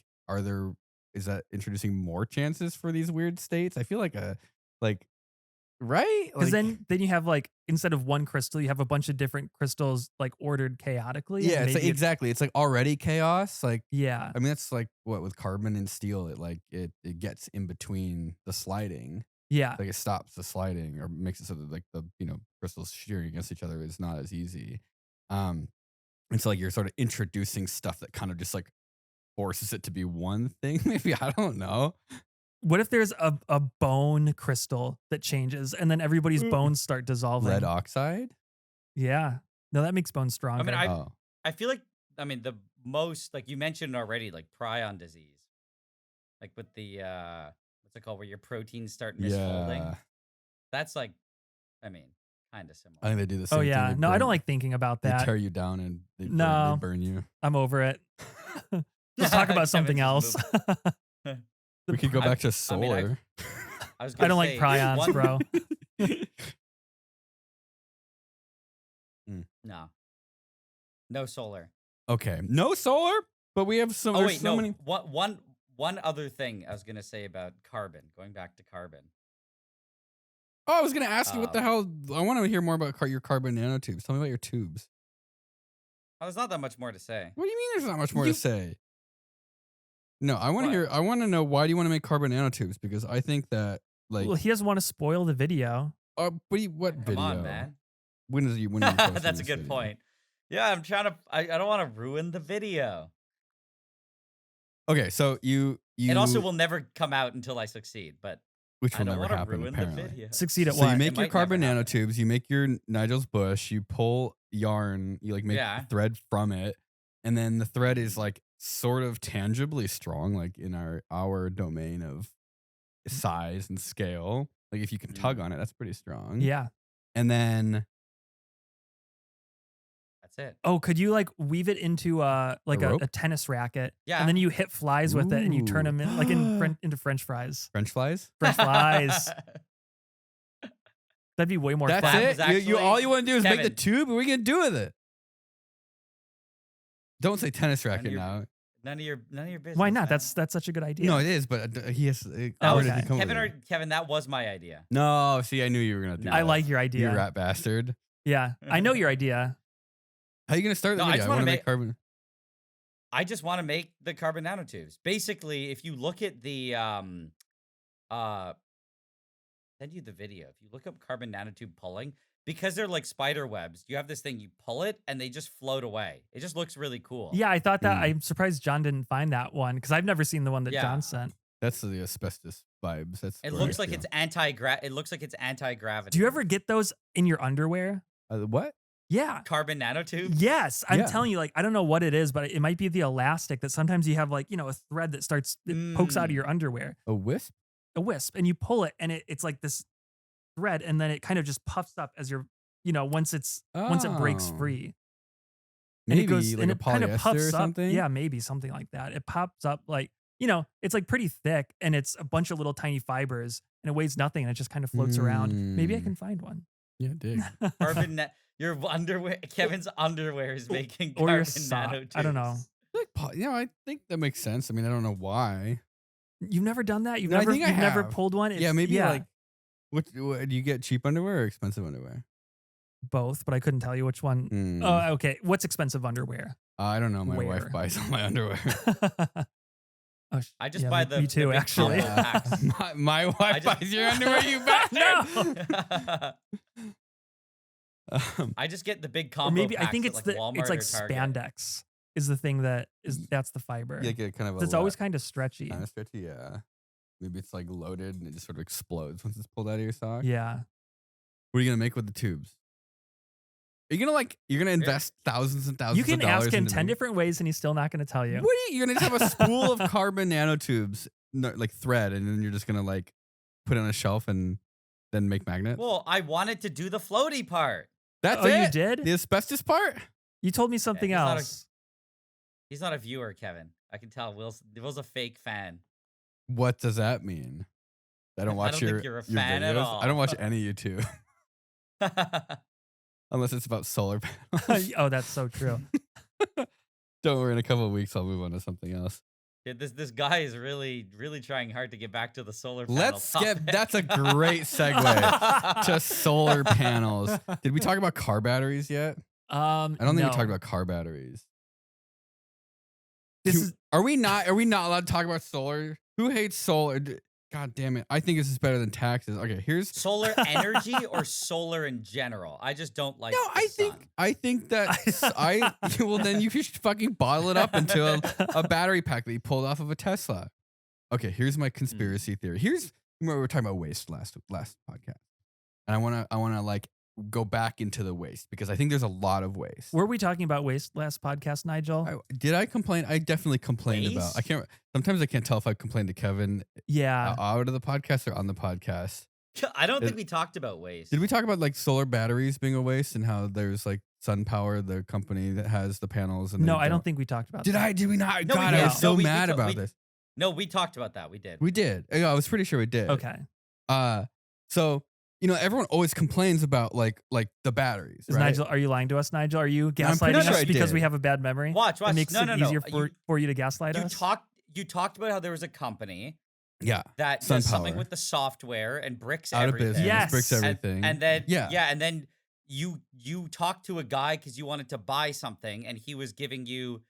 is that introducing more chances for these weird states? I feel like right? Because Like, then you have like, instead of one crystal, you have a bunch of different crystals like ordered chaotically. yeah, and it's like, maybe exactly. It's like already chaos. Like yeah. I mean, that's like what with carbon and steel, it gets in between the sliding. Yeah. Like it stops the sliding or makes it so that like the crystals shearing against each other is not as easy. And so like you're sort of introducing stuff that kind of just like forces it to be one thing. Maybe I don't know. What if there's a bone crystal that changes and then everybody's bones start dissolving? Lead oxide. Yeah. No, that makes bones stronger. I I feel like the most like you mentioned already, like prion disease, like with the what's it called, where your proteins start misfolding. Yeah. That's like, kind of similar. I think they do the same oh thing. yeah. They No, I burn- don't like thinking about They that. tear you down and they No. burn you. I'm over it. Let's talk about something else. We could go back to I solar. was I gonna don't like say, prions, one- bro. No solar. Okay, no solar, but we have some. Oh there's wait, so no. many. One other thing I was gonna say about carbon. Going back to carbon. Oh, I was gonna ask you what the hell. I want to hear more about your carbon nanotubes. Tell me about your tubes. Oh, there's not that much more to say. What do you mean? There's not much more to say. No, I want to What? hear. I want to know why do you want to make carbon nanotubes? Because I think that like, Well, he doesn't want to spoil the video. what Come video? on, man. When is you? When are you posting That's a this good video? point. Yeah, I'm trying to. I don't want to ruin the video. Okay, so you. It also will never come out until I succeed. But which I will don't never want to happen. ruin Apparently. the video. Succeed at So you what? make It your might carbon never happen. nanotubes, you make your Nigel's bush, you pull yarn, you like make Yeah. a thread from it, and then the thread is like sort of tangibly strong, like in our domain of size and scale. Like if you can tug on it, that's pretty strong. Yeah. And then That's it. Oh, could you like weave it into like rope? a tennis racket? Yeah. And then you hit flies with it and you turn Ooh. them in like into French fries. French flies. French fries. That'd be way more That's fun. was it. You all actually- you want to do is make the Kevin. tube. What are we gonna do with it? Don't say tennis racket your- now. None of your business. Why not? man. that's such a good idea. No, it is, but he has. Where Oh, did okay. he come Kevin, with it? Kevin, that was my idea. No, see, I knew you were gonna do No. that. I like your You idea. rat bastard. Yeah. I know your idea. How are you gonna start the No, I video? just I wanna want to make make- carbon. I just want to make the carbon nanotubes. Basically, if you look at the send you the video. If you look up carbon nanotube pulling, because they're like spider webs, you have this thing, you pull it and they just float away. It just looks really cool. Yeah, I thought that. Mm. I'm surprised John didn't find that one because I've never seen the one that Yeah. John sent. That's the asbestos vibes. That's It where looks I like feel. it's anti-gravity. Do you ever get those in your underwear? What? Yeah. Carbon nanotubes? Yes, I'm Yeah. telling you, like, I don't know what it is, but it might be the elastic that sometimes you have, like, a thread that pokes out of your underwear, A wisp? a wisp, and you pull it, and it's like this thread, and then it kind of just puffs up as once it breaks Oh. free, and it Maybe goes like and a it kind of polyester puffs or up. something? Yeah, maybe something like that. It pops up like it's like pretty thick, and it's a bunch of little tiny fibers, and it weighs nothing, and it just kind of floats around. Maybe I Mm. can find one. Yeah, dig. Your underwear, Kevin's underwear is making Or your carbon sock. nanotubes. I don't know. I think that makes sense. I mean, I don't know why. You've never done that? No, I think I You've never have. pulled one? Yeah, It's- maybe like what do you get, cheap underwear or expensive underwear? both, but I couldn't tell you which one. Hmm. Oh, okay. What's expensive underwear? I don't know. My Where? wife buys all my underwear. Oh, I just yeah, buy me too, big actually. combo packs. my wife just- buys your underwear, you bastard. No. I just get the big Or combo maybe I packs think at, it's Walmart it's like or Target. spandex is the thing that's the fiber. You get kind of It's always kind of stretchy. kind of stretchy. Yeah. Maybe it's like loaded and it just sort of explodes once it's pulled out of your sock. Yeah. What are you gonna make with the tubes? Are you gonna you're gonna invest thousands and thousands You can of dollars ask him into 10 making- different ways and he's still not going to tell you. What are you're gonna just have a spool of carbon nanotubes, like thread, and then you're just gonna put it on a shelf and then make magnets? Well, I wanted to do the floaty part. That's Oh, it. you did? The asbestos part? You told me something he's not a- else. He's not a viewer, Kevin. I can tell. Will's a fake fan. What does that mean? I don't I watch don't your think you're a your fan at videos. all. I don't watch any YouTube unless it's about solar panels. Oh, that's so true. Don't worry, in a couple of weeks I'll move on to something else. Yeah, this guy is really trying hard to get back to the solar panel Let's get topic. that's a great segue to solar panels. Did we talk about car batteries yet? I don't think we talked about car batteries. This is Are we not allowed to talk about solar? Who hates solar? God damn it. I think this is better than taxes. Okay, here's solar energy or solar in general. I just don't like. No, the sun. I think that well then you should fucking bottle it up into a battery pack that you pulled off of a Tesla. Okay, here's my conspiracy theory. Here's remember we were talking about waste last podcast. And I wanna go back into the waste because I think there's a lot of waste. Were we talking about waste last podcast, Nigel? Did I complain? I definitely complained about. I Waste? can't. Sometimes I can't tell if I complained to Kevin Yeah. out of the podcast or on the podcast. I don't think we talked about waste. Did we talk about solar batteries being a waste and how there's Sun Power, the company that has the panels? And No, they I don't think we talked about Did that. I? Did we not? No, we God, I did. was so No, we mad ta- about we- this. No, we talked about that. We did. We did. Yeah, I was pretty sure we did. Okay. So everyone always complains about like the batteries. Is Right? Nigel, are you lying to us, Nigel? Are you I'm pretty gaslighting sure us I because did. we have a bad memory? Watch. It makes No, it no, no. easier for you to gaslight us? You talked about how there was a company Yeah. that Sun does something Power. with the software and bricks Out of everything. business. Yes. Bricks And- everything. And then Yeah. and then you talked to a guy because you wanted to buy something, and he was giving you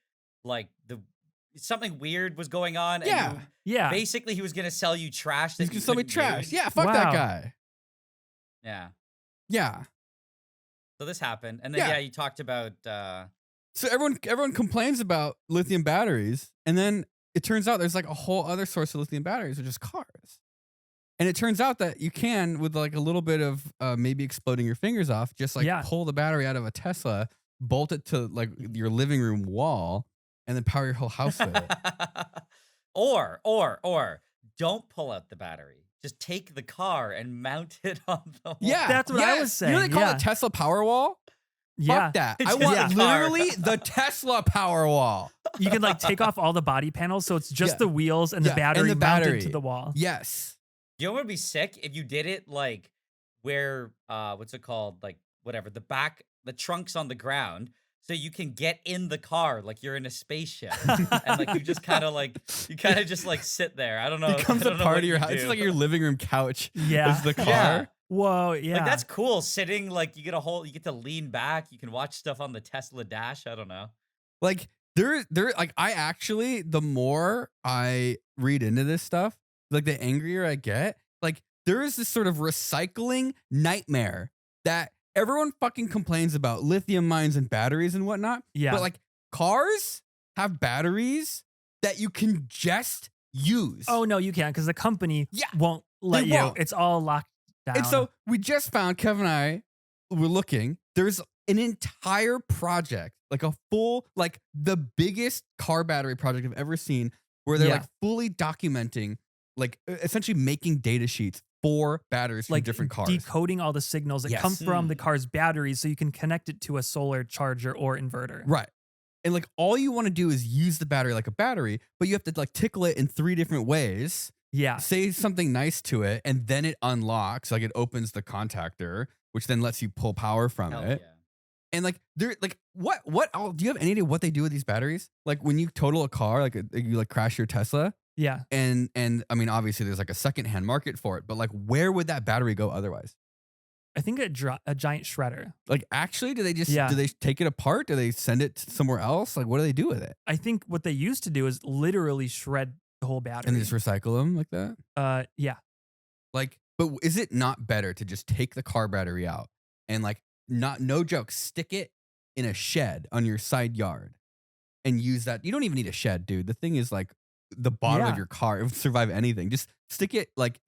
something weird was going on. And Yeah. Yeah. basically, he was gonna sell you trash. That He's you gonna sell me couldn't trash. use. Yeah. Fuck that Wow. guy. Yeah. Yeah. So this happened, and then Yeah. you talked about. So everyone complains about lithium batteries, and then it turns out there's a whole other source of lithium batteries, which is cars. And it turns out that you can, with a little bit of maybe exploding your fingers off, just Yeah. pull the battery out of a Tesla, bolt it to your living room wall, and then power your whole house with it. or don't pull out the battery. Just take the car and mount it on the wall. Yeah, That's what I yes. was saying, You know what they call yeah. it Tesla Powerwall? Yeah. Fuck that. I Just want a car. literally the Tesla Powerwall. You can take off all the body panels so it's just Yeah. the wheels and the Yeah, battery and the mounted battery. to the wall. Yes. You know what would be sick if you did it where what's it called? Whatever, the trunk's on the ground, so you can get in the car like you're in a spaceship. And you just kind of just sit there. I don't know. It becomes I a don't know part what of your you house. It's do. like your living room couch Yeah. is the car. Yeah. Whoa, yeah. That's cool. Sitting you get to lean back. You can watch stuff on the Tesla dash. I don't know. I actually, the more I read into this stuff, the angrier I get. There is this sort of recycling nightmare that everyone fucking complains about, lithium mines and batteries and whatnot. Yeah. But cars have batteries that you can just use. Oh, no, you can't because the company Yeah, won't let they you. won't. It's all locked down. And so we just found, Kevin and I were looking, there's an entire project, like a full, like the biggest car battery project I've ever seen, where they're Yeah. like fully documenting, like essentially making data sheets for batteries from Like different cars. decoding all the signals that come Yes. from the car's batteries so you can connect it to a solar charger or inverter. Right. And like all you want to do is use the battery like a battery, but you have to like tickle it in 3 different ways. Yeah. Say something nice to it, and then it unlocks, like it opens the contactor, which then lets you pull power from Hell it. yeah. And like they're like, what do you have any idea what they do with these batteries? Like when you total a car, like you like crash your Tesla, Yeah. and I mean obviously there's like a secondhand market for it, but like where would that battery go otherwise? I think a giant shredder. Like actually, do they just Yeah. do they take it apart? Do they send it somewhere else? Like what do they do with it? I think what they used to do is literally shred the whole battery. And they just recycle them like that? Yeah. Like, but is it not better to just take the car battery out and like no joke, stick it in a shed on your side yard and use that? You don't even need a shed, dude. The thing is like the bottom Yeah. of your car. It would survive anything. Just stick it like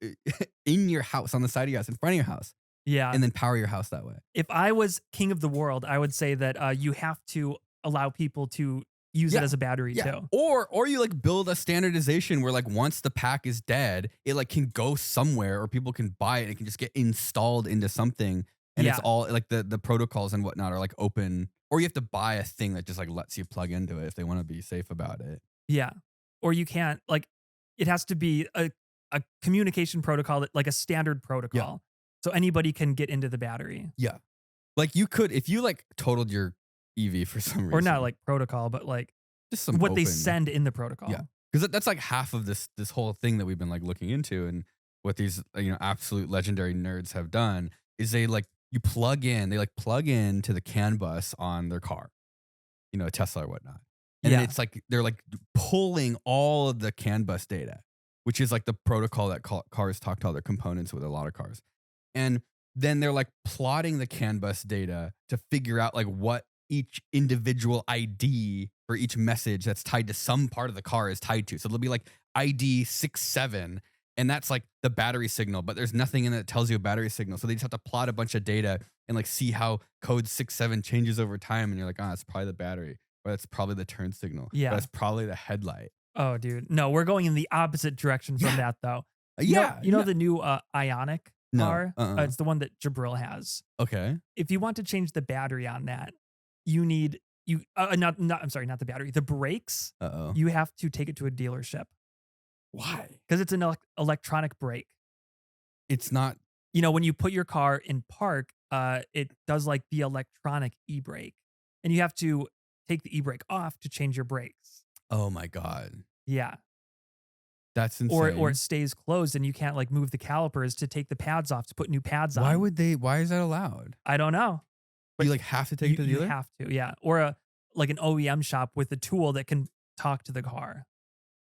in your house, on the side of your house, in front of your house, Yeah. and then power your house that way. If I was king of the world, I would say that you have to allow people to use it Yeah. as a battery Yeah. too. Or you like build a standardization where like once the pack is dead, it like can go somewhere or people can buy it and it can just get installed into something. And it's Yeah. all like the protocols and whatnot are like open, or you have to buy a thing that just like lets you plug into it if they want to be safe about it. Yeah. Or you can't like it has to be a communication protocol that like a standard protocol. So anybody can get into the battery. Yeah. Like you could, if you like totaled your EV for some reason, Or not like protocol, but like just some what they open- send in the protocol. Yeah. Because that's like half of this whole thing that we've been like looking into, and what these absolute legendary nerds have done is they like plug in to the CAN bus on their car, a Tesla or whatnot, and then Yeah. it's like they're like pulling all of the CAN bus data, which is like the protocol that cars talk to all their components with, a lot of cars, and then they're like plotting the CAN bus data to figure out like what each individual ID for each message that's tied to some part of the car is tied to. So there'll be like ID 67, and that's like the battery signal, but there's nothing in it that tells you a battery signal. So they just have to plot a bunch of data and like see how code 67 changes over time. And you're like, it's probably the battery, or that's probably the turn signal. Yeah. Or that's probably the headlight. Oh, dude. No, we're going in the opposite direction from Yeah. that though. Yeah. You know the new Ionic No, car? uh-uh. It's the one that Jabril has. Okay. If you want to change the battery on that, you need not the battery, the brakes. Uh-oh. You have to take it to a dealership Why? because it's an electronic brake. It's not. When you put your car in park, it does like the electronic e-brake, and you have to take the e-brake off to change your brakes. Oh my God. Yeah. That's insane. Or it stays closed and you can't like move the calipers to take the pads off to put new pads on. Why is that allowed? I don't know. But you like have to take it to the You dealer? have to, yeah. Or like an OEM shop with a tool that can talk to the car,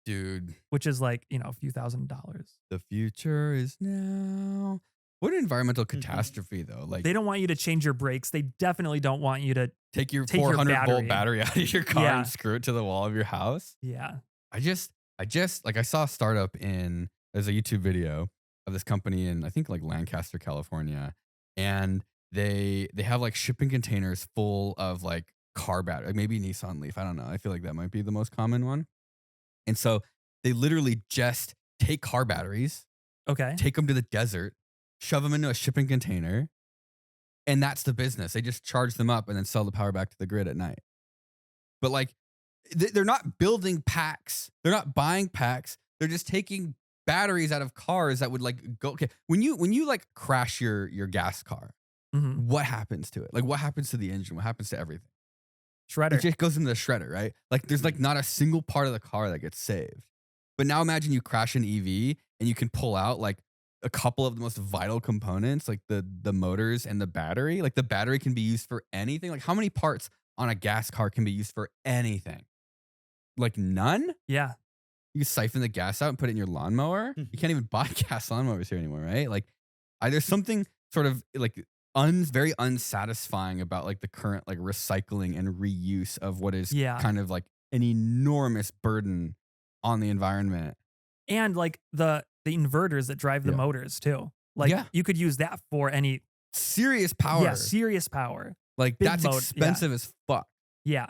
Dude, which is like, a few $1,000s. the future is now. What an environmental catastrophe, though. Like, They don't want you to change your brakes. They definitely don't want you to, take your take your 400-volt battery out of your car Yeah. and screw it to the wall of your house. yeah. I just like I saw a startup there's a YouTube video of this company in I think like Lancaster, California, and they have like shipping containers full of like car battery, like maybe Nissan Leaf. I don't know. I feel like that might be the most common one. And so they literally just take car batteries, Okay. take them to the desert, shove them into a shipping container, and that's the business. They just charge them up and then sell the power back to the grid at night. But like, they're not building packs. They're not buying packs. They're just taking batteries out of cars that would like go. Okay, when you like crash your gas car, Mhm. what happens to it? Like, what happens to the engine? What happens to everything? Shredder. It just goes into the shredder, right? Like, there's like not a single part of the car that gets saved. But now imagine you crash an EV and you can pull out like a couple of the most vital components, like the motors and the battery. Like the battery can be used for anything. Like how many parts on a gas car can be used for anything? Like none? Yeah. You can siphon the gas out and put it in your lawnmower. You can't even buy gas lawnmowers here anymore, right? Like there's something sort of like very unsatisfying about like the current like recycling and reuse of what is Yeah. kind of like an enormous burden on the environment. And like the inverters that drive the Yeah. motors too. Like Yeah. you could use that for any Serious power. serious power. Like Big that's motor, yeah. expensive as fuck. Yeah.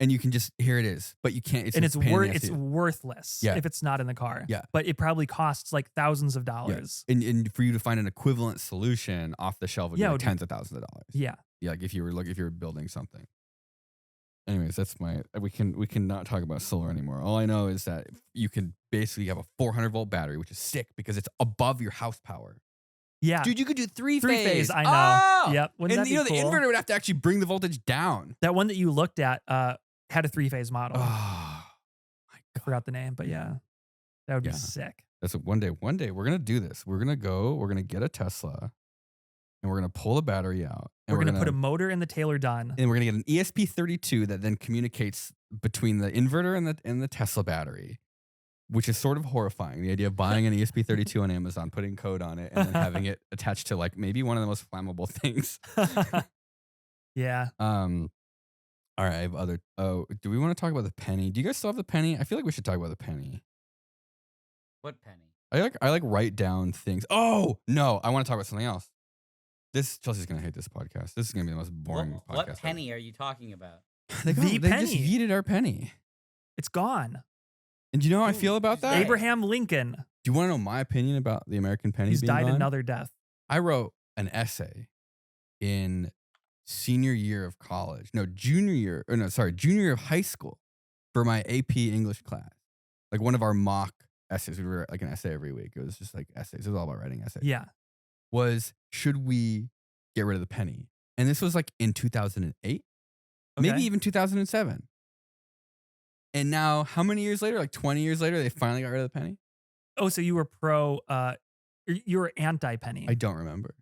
And you can just, here it is, but you can't. And it's a pain in the ass it's to- worthless Yeah. if it's not in the car. Yeah. But it probably costs like thousands of Yeah. dollars. And for you to find an equivalent solution off the shelf would be Yeah, it like would be- tens of thousands of dollars. Yeah. Yeah, like if you were building something. Anyways, that's we can not talk about solar anymore. All I know is that you can basically have a 400-volt battery, which is sick because it's above your house power. Yeah. Dude, you could do three Three-phase, phase. I know. Oh! Yep. Wouldn't And that you know be the cool? inverter would have to actually bring the voltage down. That one that you looked at had a 3-phase model. Oh my I god. forgot the name, but yeah. That would be Yeah. sick. That's one day we're gonna do this. We're gonna get a Tesla and we're gonna pull the battery out. And We're gonna put a motor in the Taylor Dunn. and we're gonna get an ESP32 that then communicates between the inverter and the Tesla battery, which is sort of horrifying. The idea of buying an ESP32 on Amazon, putting code on it, and then having it attached to like maybe one of the most flammable things. Yeah. All right, I have other. Oh, do we want to talk about the penny? Do you guys still have the penny? I feel like we should talk about the penny. What penny? I like write down things. Oh no, I want to talk about something else. Chelsea's gonna hate this podcast. This is gonna be the most boring podcast. What penny are you talking about? They The they just penny. yeeted our penny. It's gone. And do you know how I Ooh, feel about who's that? Right. Abraham Lincoln. Do you want to know my opinion about the American penny He's being died gone? another death. I wrote an essay in senior year of college. No, junior year of high school for my AP English class. Like one of our mock essays. We wrote like an essay every week. It was just like essays. It was all about writing essays. Yeah. Was should we get rid of the penny? And this was like in 2008, maybe Okay. even 2007. And now, how many years later? Like 20 years later, they finally got rid of the penny? Oh, so you were you were anti-penny. I don't remember.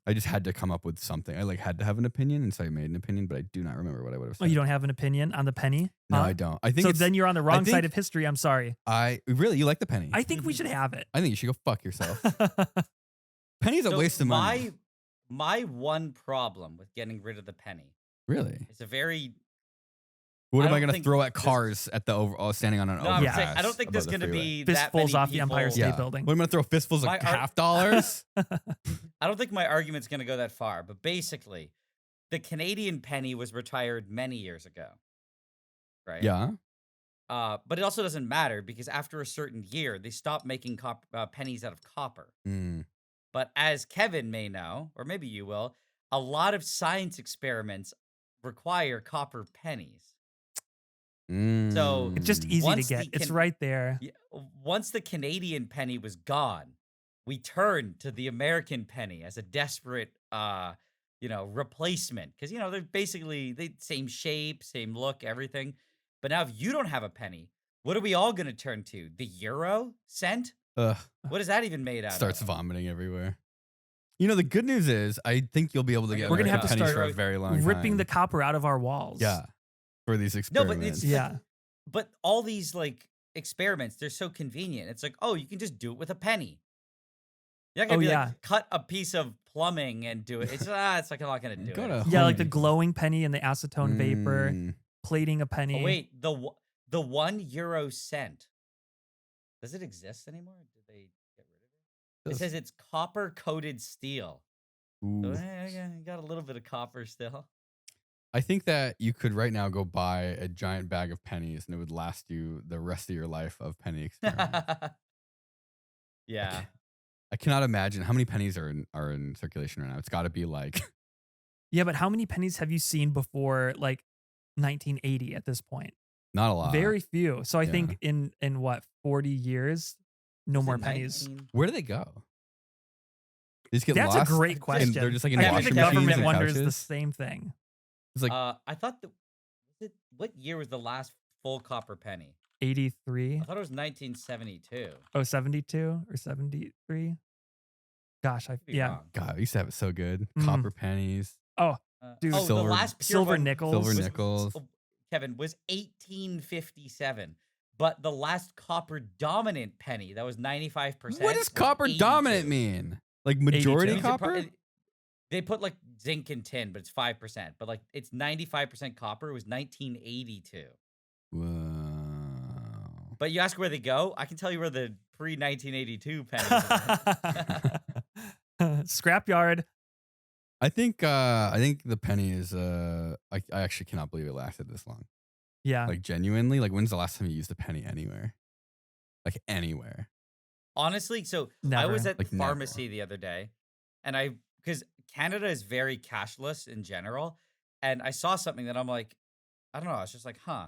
I just had to come up with something. I like had to have an opinion, and so I made an opinion, but I do not remember what I would have said. Oh, you don't have an opinion on the penny? No, Huh? I don't. I think So it's, then you're on the wrong think- side of history. I'm sorry. you like the penny. I think we should have it. I think you should go fuck yourself. Penny's a So waste of money. My one problem with getting rid of the penny Really? is a very What I am I don't going to think throw at this- cars at the standing on an no. I'm overpass? saying I don't think there's above the going to freeway? be that Fistfuls many off the Empire people- State Yeah. Building. What am I going to throw fistfuls of My half dollars? I don't think my argument's going to go that far, but basically, the Canadian penny was retired many years ago, right? Yeah. But it also doesn't matter because after a certain year, they stopped making pennies out of copper. Mm. But as Kevin may know, or maybe you will, a lot of science experiments require copper pennies. So It's just easy to Once get. the It's can- right there. Yeah, once the Canadian penny was gone, we turned to the American penny as a desperate, replacement. Because they're basically the same shape, same look, everything. But now, if you don't have a penny, what are we all going to turn to? The euro cent? Ugh, What is that even made out starts of? vomiting everywhere. The good news is I think you'll be able to get We're gonna American have to pennies start for a very long Ripping time. the copper out of our walls. Yeah. For these No, experiments. but it's Yeah. But all these experiments, they're so convenient. It's like, oh, you can just do it with a penny. You're not gonna Oh, be yeah. like cut a piece of plumbing and do it. It's like I'm not gonna do Go it. to Yeah, Home like the Depot. glowing penny and the acetone vapor, Mm. plating a penny. Oh wait, the 1 euro cent. Does it exist anymore? Did they get rid of it? It Does- says it's copper coated steel. So Ooh. you got a little bit of copper still. I think that you could right now go buy a giant bag of pennies and it would last you the rest of your life of penny experiments. Yeah. I cannot imagine how many pennies are in circulation right now. It's got to be like Yeah, but how many pennies have you seen before 1980 at this point? not a lot. Very few. So I Yeah. think in what 40 years, no Is more it pennies. 19? Where do they go? They just get That's lost. a great And question. they're just like in I washing think the machines government and wonders the couches? same thing. It's like I thought what year was the last full copper penny? 83. I thought it was 1972. Oh, 72 or 73. Gosh, Could be yeah. wrong. God, I used to have it so good. Mm. Copper pennies, Dude. Oh, Silver- the last pure Silver one nickels. silver was- nickels. Kevin, was 1857. But the last copper dominant penny, that was 95%. What does was copper 82. dominant mean? Like majority 82. copper? They put zinc and tin, but it's 5%. But it's 95% copper. It was 1982. Whoa. But you ask where they go, I can tell you where the pre-1982 pennies went. Scrapyard. I think the penny is I actually cannot believe it lasted this long. Yeah. Like genuinely, like when's the last time you used a penny anywhere? Like anywhere. Honestly, so I was Never. at the Like never. pharmacy the other day, and because Canada is very cashless in general, and I saw something that I'm like, I don't know. I was just like, huh.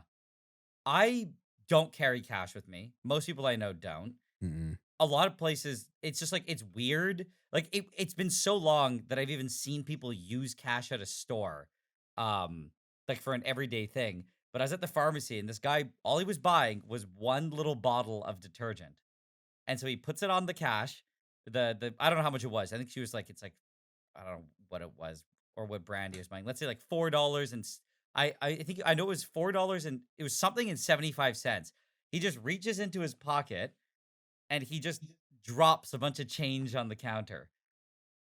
I don't carry cash with me. Most people I know don't. Mm-mm. A lot of places, it's just like it's weird. Like it's been so long that I've even seen people use cash at a store, um, like for an everyday thing. But I was at the pharmacy, and this guy, all he was buying was one little bottle of detergent. And so he puts it on the cash. The I don't know how much it was. I think she was like, it's like, I don't know what it was or what brand he was buying. Let's say like $4 and I think I know it was $4 and it was something in 75 cents. He just reaches into his pocket and he just drops a bunch of change on the counter.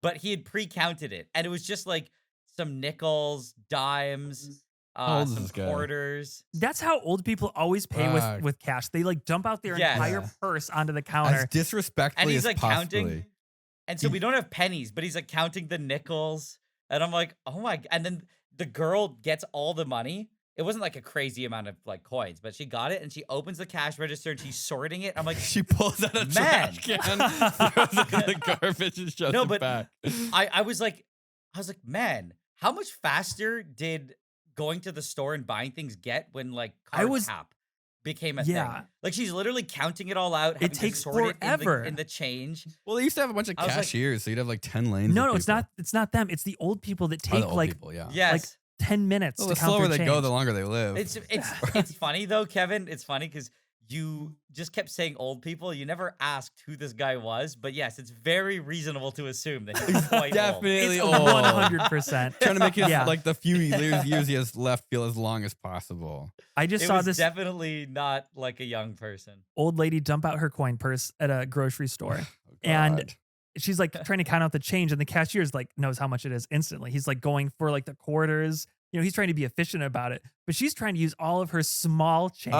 But he had pre-counted it. And it was just like some nickels, dimes, How old is some this guy? quarters. That's how old people always pay Fuck. with cash. They like dump out their Yes. entire Yeah. purse onto the As counter. disrespectfully And he's as like possibly. counting. And so we don't have pennies, but he's like counting the nickels. And I'm like, oh my. And then the girl gets all the money. It wasn't like a crazy amount of like coins, but she got it and she opens the cash register and she's sorting it. I'm like, She pulls out a Man. trash can, throws it in the garbage, and shoves No, it but back. I was like, man, how much faster did going to the store and buying things get when like card tap became a thing? Yeah. Like she's literally counting it all out. having to takes sort it forever. in the change. Well, they used to have a bunch of I was like- cashiers, so you'd have like 10 lanes. No, of no, it's people. not. It's not them. It's the old people that Oh, take the old like people, yeah. Yes. 10 minutes Well, to the count slower their they change. go, the longer they live. It's funny though, Kevin. It's funny because you just kept saying old people. You never asked who this guy was, but yes, it's very reasonable to assume that he's quite old. Definitely It's old. 100%. Trying to make his Yeah. like the few years he has left feel as long as possible. I just It saw was this definitely not like a young person. old lady dump out her coin purse at a grocery store. Oh, And God. she's like trying to count out the change, and the cashier's like knows how much it is instantly. He's like going for like the quarters. You know, he's trying to be efficient about it, but she's trying to use all of her small change. So-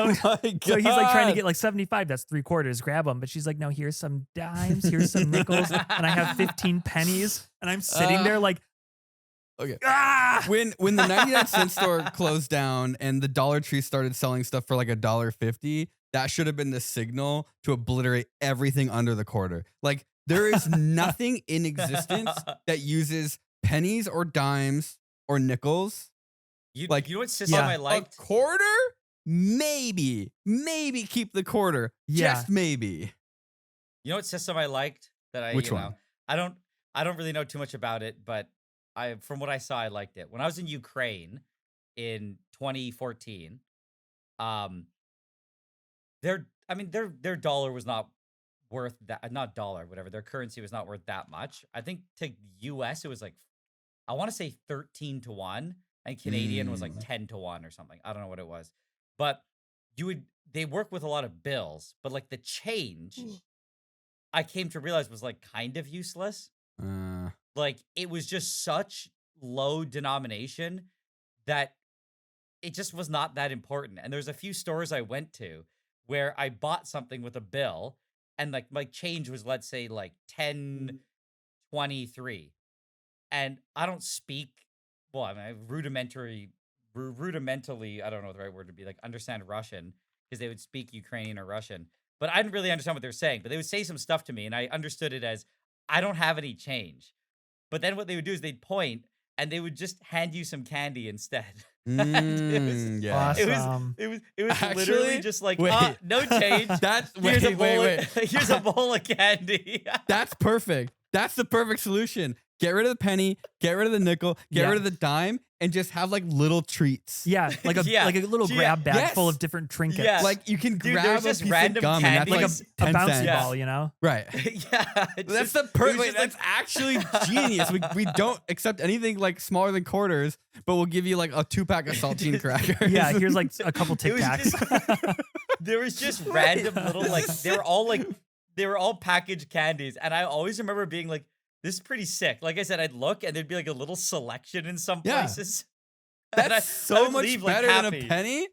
my So he's like trying to God. get like 75. That's 3 quarters. Grab them. But she's like, no, here's some dimes. Here's some nickels. And I have 15 pennies. And I'm sitting there like, Okay. ah. when the 99-cent store closed down and the Dollar Tree started selling stuff for like $1.50, that should have been the signal to obliterate everything under the quarter. Like there is nothing in existence that uses pennies or dimes or nickels. You Like, know what system yeah. I liked? A quarter? Maybe keep the quarter. Yeah. Just maybe. You know what system I liked? That I Which you one? know I don't really know too much about it, but from what I saw, I liked it. When I was in Ukraine in 2014, their dollar was not worth that, not dollar, whatever. Their currency was not worth that much. I think to US it was like, I want to say 13 to 1, and Canadian was like 10 to 1 or something. I don't know what it was. But they work with a lot of bills, but like the change I came to realize was like kind of useless. Like it was just such low denomination that it just was not that important. And there's a few stores I went to where I bought something with a bill and like my change was, let's say, like 10.23. And I don't speak, well, I mean, rudimentally, I don't know what the right word would be, like understand Russian, because they would speak Ukrainian or Russian. But I didn't really understand what they were saying. But they would say some stuff to me, and I understood it as, I don't have any change. But then what they would do is they'd point, and they would just hand you some candy instead. Yeah. Awesome. It was Actually, literally just like, wait. no change. That's Here's a bowl. wait. Here's a bowl of candy. That's perfect. That's the perfect solution. Get rid of the penny, get rid of the nickel, get Yeah. rid of the dime, and just have like little treats. Yeah, like a Yeah. like a little Yeah. grab bag Yes. full of different trinkets. Yeah. Like you can Dude, grab there's a just piece random of gum and that's candy. like like a 10 bouncy cents. Yeah. ball, you know? Right. Yeah. That's the it was perfect. just That's like- actually genius. We don't accept anything like smaller than quarters, but we'll give you like a 2-pack of saltine crackers. Yeah, here's like a couple Tic was Tacs. there was just random little like they were all packaged candies, and I always remember being like, this is pretty sick. Like I said, I'd look and there'd be like a little selection in some Yeah. places. And That's I so would much leave, like, better than a happy. penny.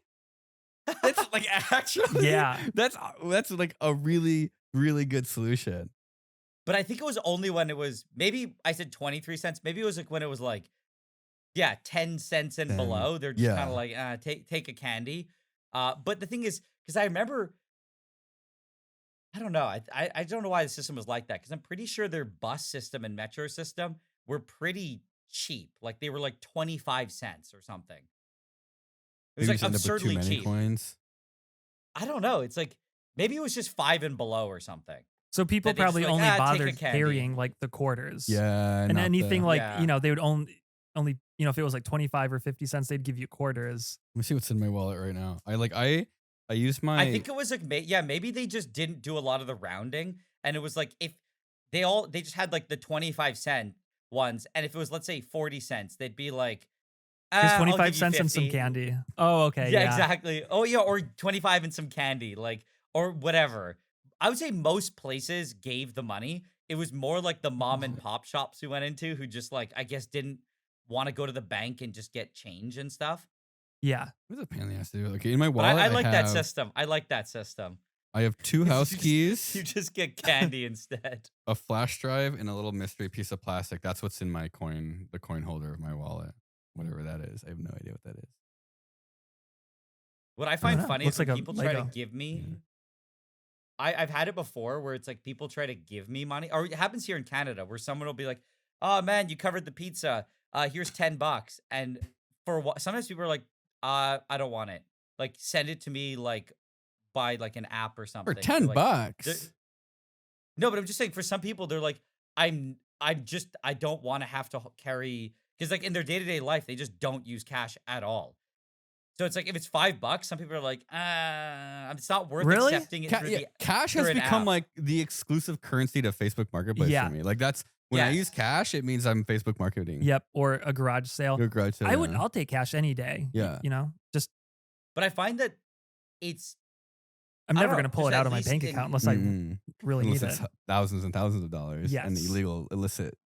That's like actually, Yeah. That's like a really, really good solution. But I think it was only when it was maybe I said 23 cents. Maybe it was like when it was like, yeah, 10 cents and Then below. They're just kind of yeah. like, take a candy. But the thing is, because I remember, I don't know. I don't know why the system was like that. Because I'm pretty sure their bus system and metro system were pretty cheap. Like they were like 25 cents or something. It was Maybe you like just end up with too absurdly many cheap. coins. I don't know. It's like maybe it was just 5 and below or something. So people That they just probably were like, only take a bothered candy. carrying like the quarters. Yeah, And not anything the. like, Yeah. they would only, if it was like 25 or 50 cents, they'd give you quarters. Let me see what's in my wallet right now. I use I my. think it was like, yeah, maybe they just didn't do a lot of the rounding. And it was like, if they just had like the 25-cent ones. And if it was, let's say 40 cents, they'd be like, Here's I'll 25 give you cents and some 50. candy. Oh, okay. Yeah, Yeah. exactly. Oh, yeah. Or 25 and some candy, like, or whatever. I would say most places gave the money. It was more like the mom and pop shops we went into who just like, I guess, didn't want to go to the bank and just get change and stuff. Yeah. What's a pain in the ass to do? Okay, in my But wallet, I like that system. I like that system. I have 2 house You keys, just get candy instead. a flash drive, and a little mystery piece of plastic. That's what's in my the coin holder of my wallet, whatever that is. I have no idea what that is. What I I don't find know. funny Looks is when like a people try to Lego. give me. Yeah. I've had it before where it's like people try to give me money, or it happens here in Canada where someone will be like, "Oh man, you covered the pizza. Here's $10." And for what? Sometimes people are like, I don't want it. Like send it to me like by like an app or For something." They're 10 like, they're- bucks. no, but I'm just saying for some people they're like, I don't want to have to carry because like in their day to day life they just don't use cash at all. So it's like if it's $5, some people are like, it's not worth Really? accepting it through Cash through has an become app. like the exclusive currency to Facebook Marketplace Yeah. for me. Like that's when I use Yes. cash, it means I'm Facebook marketing. Yep. Or a garage sale. Good garage sale, yeah. I'll take cash any day. Yeah. Just, But I find that it's I'm I never don't going know, to pull just it out at of my least bank in account unless I Mm-mm. really Unless need it's it. thousands and thousands of dollars and Yes. illegal, illicit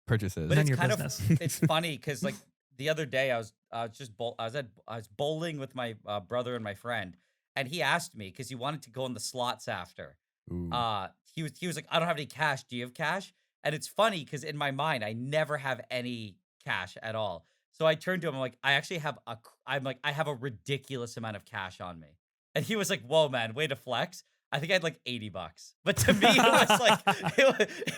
purchases. but None it's of your kind business. of it's funny because like the other day I was bowling with my brother and my friend, and he asked me because he wanted to go in the slots after. Ooh. He was like, I don't have any cash. Do you have cash? And it's funny because in my mind I never have any cash at all. So I turned to him. I'm like, I have a ridiculous amount of cash on me. And he was like, whoa, man, way to flex. I think I had like $80. But to me, it was like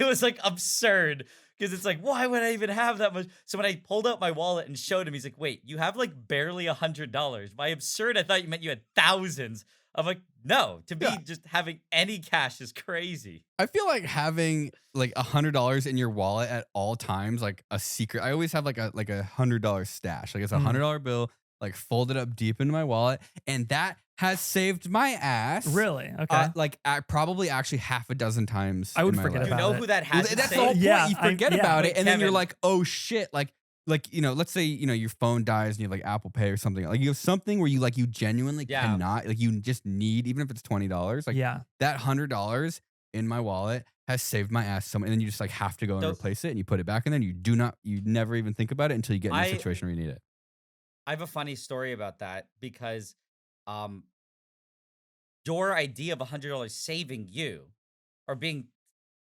it was like absurd because it's like, why would I even have that much? So when I pulled out my wallet and showed him, he's like, wait, you have like barely $100. By absurd, I thought you meant you had thousands. I'm like, no, to me, Yeah. just having any cash is crazy. I feel like having like $100 in your wallet at all times, like a secret. I always have like a $100 stash. Like it's a $100 bill, like folded up deep into my wallet, and that has saved my ass. Really? Okay. Like probably actually half a dozen times. I would in my forget life. You about know it. who that Well, has? that's the whole point. Yeah, You forget yeah. about Wait, it, and then you're Kevin. like, oh shit, like let's say your phone dies and you have like Apple Pay or something. Like you have something where you genuinely Yeah. cannot, like you just need, even if it's $20, like Yeah. that $100 in my wallet has saved my ass and then you just like have to go and So- replace it, and you put it back in there, and you never even think about it until you get in a situation where you need it. I have a funny story about that because your idea of $100 saving you or being,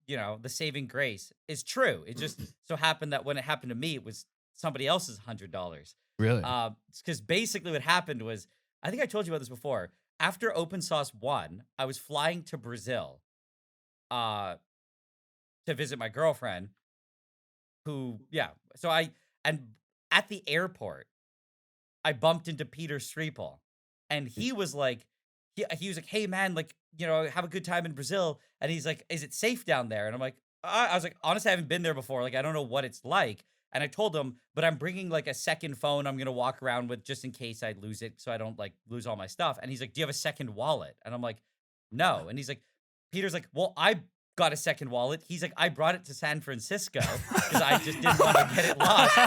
the saving grace is true. It just so happened that when it happened to me, it was somebody else's $100. Really? Because basically what happened was, I think I told you about this before. After Open Source 1, I was flying to Brazil to visit my girlfriend and at the airport, I bumped into Peter Streeple, and he was like, he was like, hey man, like, have a good time in Brazil. And he's like, is it safe down there? And I'm like, I was like, honestly, I haven't been there before. Like, I don't know what it's like. And I told him, but I'm bringing like a second phone I'm going to walk around with just in case I lose it. So I don't like lose all my stuff. And he's like, do you have a second wallet? And I'm like, no. And he's like, Peter's like, well, I got a second wallet. He's like, I brought it to San Francisco because I just didn't want to get it lost.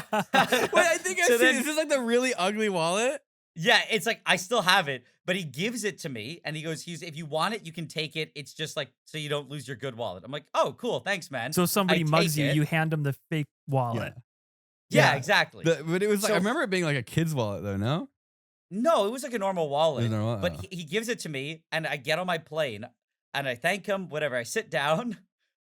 Wait, I think So I've then- seen. Is this like the really ugly wallet? Yeah, it's like I still have it, but he gives it to me and he goes, if you want it, you can take it. It's just like so you don't lose your good wallet. I'm like, oh, cool, thanks, man. So if somebody I mugs take you, it. you hand them the fake wallet. Yeah, yeah. exactly. But it was like, I So- remember it being like a kid's wallet though. No. No, it was like a normal wallet. It was a normal- But he gives it to me and I get on my plane and I thank him, whatever. I sit down.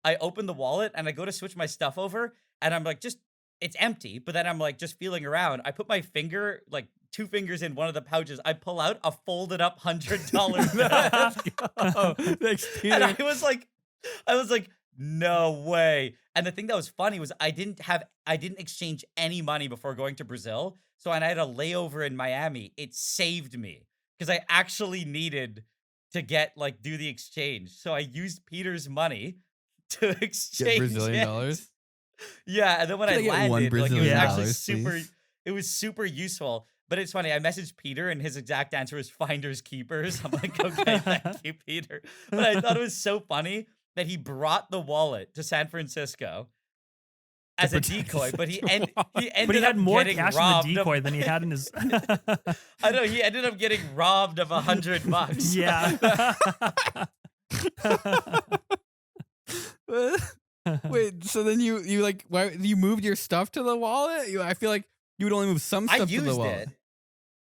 I open the wallet and I go to switch my stuff over, and I'm like, just it's empty. But then I'm like, just feeling around. I put my finger, like 2 fingers in one of the pouches. I pull out a folded up $100 bill, Let's go. Thanks, and Peter. I was like, no way. And the thing that was funny was I didn't exchange any money before going to Brazil. So when I had a layover in Miami, it saved me because I actually needed to do the exchange. So I used Peter's money to Get exchange Brazilian it. dollars. Yeah, and then when Can I I get one landed, like it was Brazilian actually dollars, super please? it was super useful. But it's funny, I messaged Peter and his exact answer was finders keepers. I'm like, okay, thank you, Peter. But I thought it was so funny that he brought the wallet to San Francisco as a protect decoy, but his he But ended he had up more getting cash in robbed the of decoy than he had in his. I know he ended up getting robbed of $100. Yeah. Wait, so then you like why you moved your stuff to the wallet? I feel like you would only move some I stuff to the used wallet.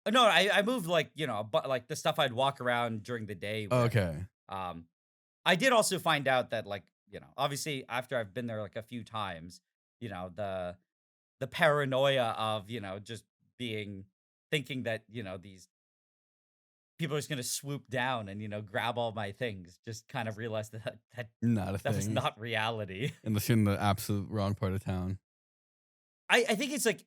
it. No, I moved but like the stuff I'd walk around during the day with. Okay. Um, I did also find out that obviously after I've been there like a few times, the paranoia of, just thinking that, these people are just gonna swoop down and, grab all my things, just kind of realized Not a that was thing. not reality. Unless you're in the absolute wrong part of town. I think it's like